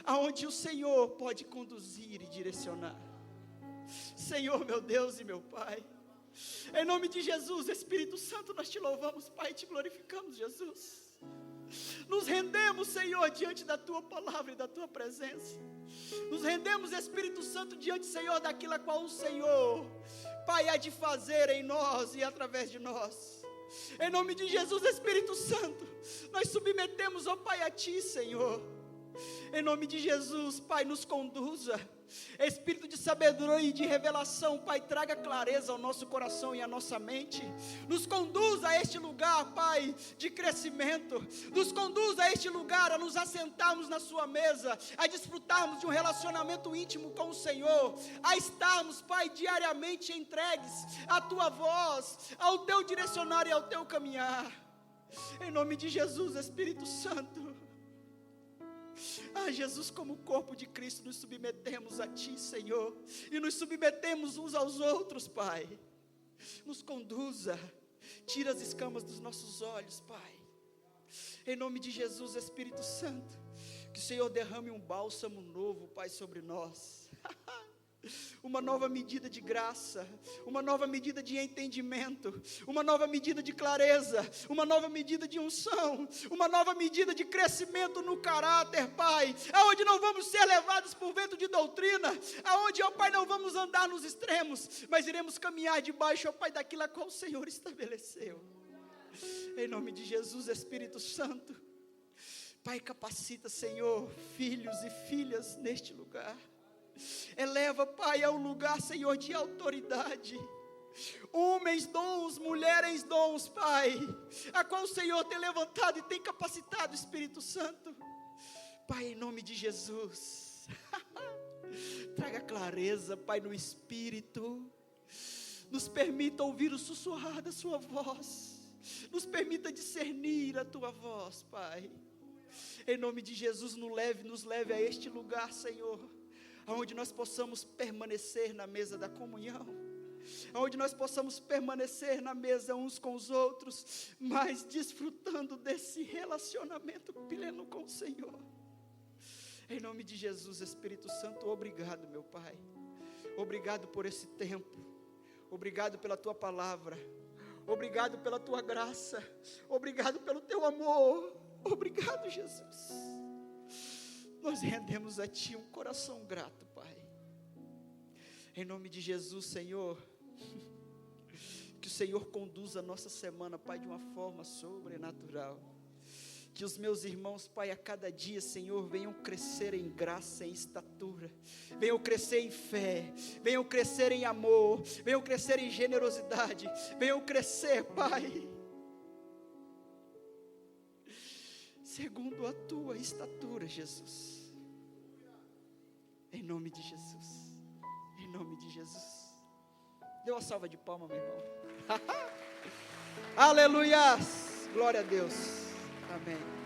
aonde o Senhor pode conduzir e direcionar. Senhor, meu Deus e meu Pai, em nome de Jesus, Espírito Santo, nós te louvamos, Pai, e te glorificamos, Jesus. Nos rendemos, Senhor, diante da Tua palavra e da Tua presença. Nos rendemos, Espírito Santo, diante, Senhor, daquilo a qual o Senhor, Pai, há de fazer em nós e através de nós. Em nome de Jesus, Espírito Santo, nós submetemos, ó Pai, a Ti, Senhor. Em nome de Jesus, Pai, nos conduza. Espírito de sabedoria e de revelação, Pai, traga clareza ao nosso coração e à nossa mente. Nos conduza a este lugar, Pai, de crescimento. Nos conduza a este lugar, a nos assentarmos na sua mesa, a desfrutarmos de um relacionamento íntimo com o Senhor, a estarmos, Pai, diariamente entregues à Tua voz, ao Teu direcionar e ao Teu caminhar. Em nome de Jesus, Espírito Santo. Jesus, como corpo de Cristo, nos submetemos a Ti, Senhor, e nos submetemos uns aos outros, Pai. Nos conduza, tira as escamas dos nossos olhos, Pai. Em nome de Jesus, Espírito Santo, que o Senhor derrame um bálsamo novo, Pai, sobre nós. Uma nova medida de graça, uma nova medida de entendimento, uma nova medida de clareza, uma nova medida de unção, uma nova medida de crescimento no caráter, Pai, aonde não vamos ser levados por vento de doutrina, aonde, ó Pai, não vamos andar nos extremos, mas iremos caminhar debaixo, ó Pai, daquilo a qual o Senhor estabeleceu. Em nome de Jesus, Espírito Santo, Pai, capacita, Senhor, filhos e filhas neste lugar. Eleva, Pai, ao lugar, Senhor, de autoridade. Homens dons, mulheres dons, Pai, a qual o Senhor tem levantado e tem capacitado, Espírito Santo. Pai, em nome de Jesus, traga clareza, Pai, no Espírito. Nos permita ouvir o sussurrar da Sua voz. Nos permita discernir a Tua voz, Pai. Em nome de Jesus, nos leve a este lugar, Senhor, aonde nós possamos permanecer na mesa da comunhão, aonde nós possamos permanecer na mesa uns com os outros, mas desfrutando desse relacionamento pleno com o Senhor. Em nome de Jesus, Espírito Santo, obrigado, meu Pai. Obrigado por esse tempo. Obrigado pela Tua palavra. Obrigado pela Tua graça. Obrigado pelo Teu amor. Obrigado, Jesus. Nós rendemos a Ti um coração grato, Pai. Em nome de Jesus, Senhor, que o Senhor conduza a nossa semana, Pai, de uma forma sobrenatural. Que os meus irmãos, Pai, a cada dia, Senhor, venham crescer em graça, em estatura, venham crescer em fé, venham crescer em amor, venham crescer em generosidade, venham crescer, Pai, segundo a Tua estatura, Jesus. Em nome de Jesus. Em nome de Jesus. Dê uma salva de palmas, meu irmão. Aleluia. Glória a Deus. Amém.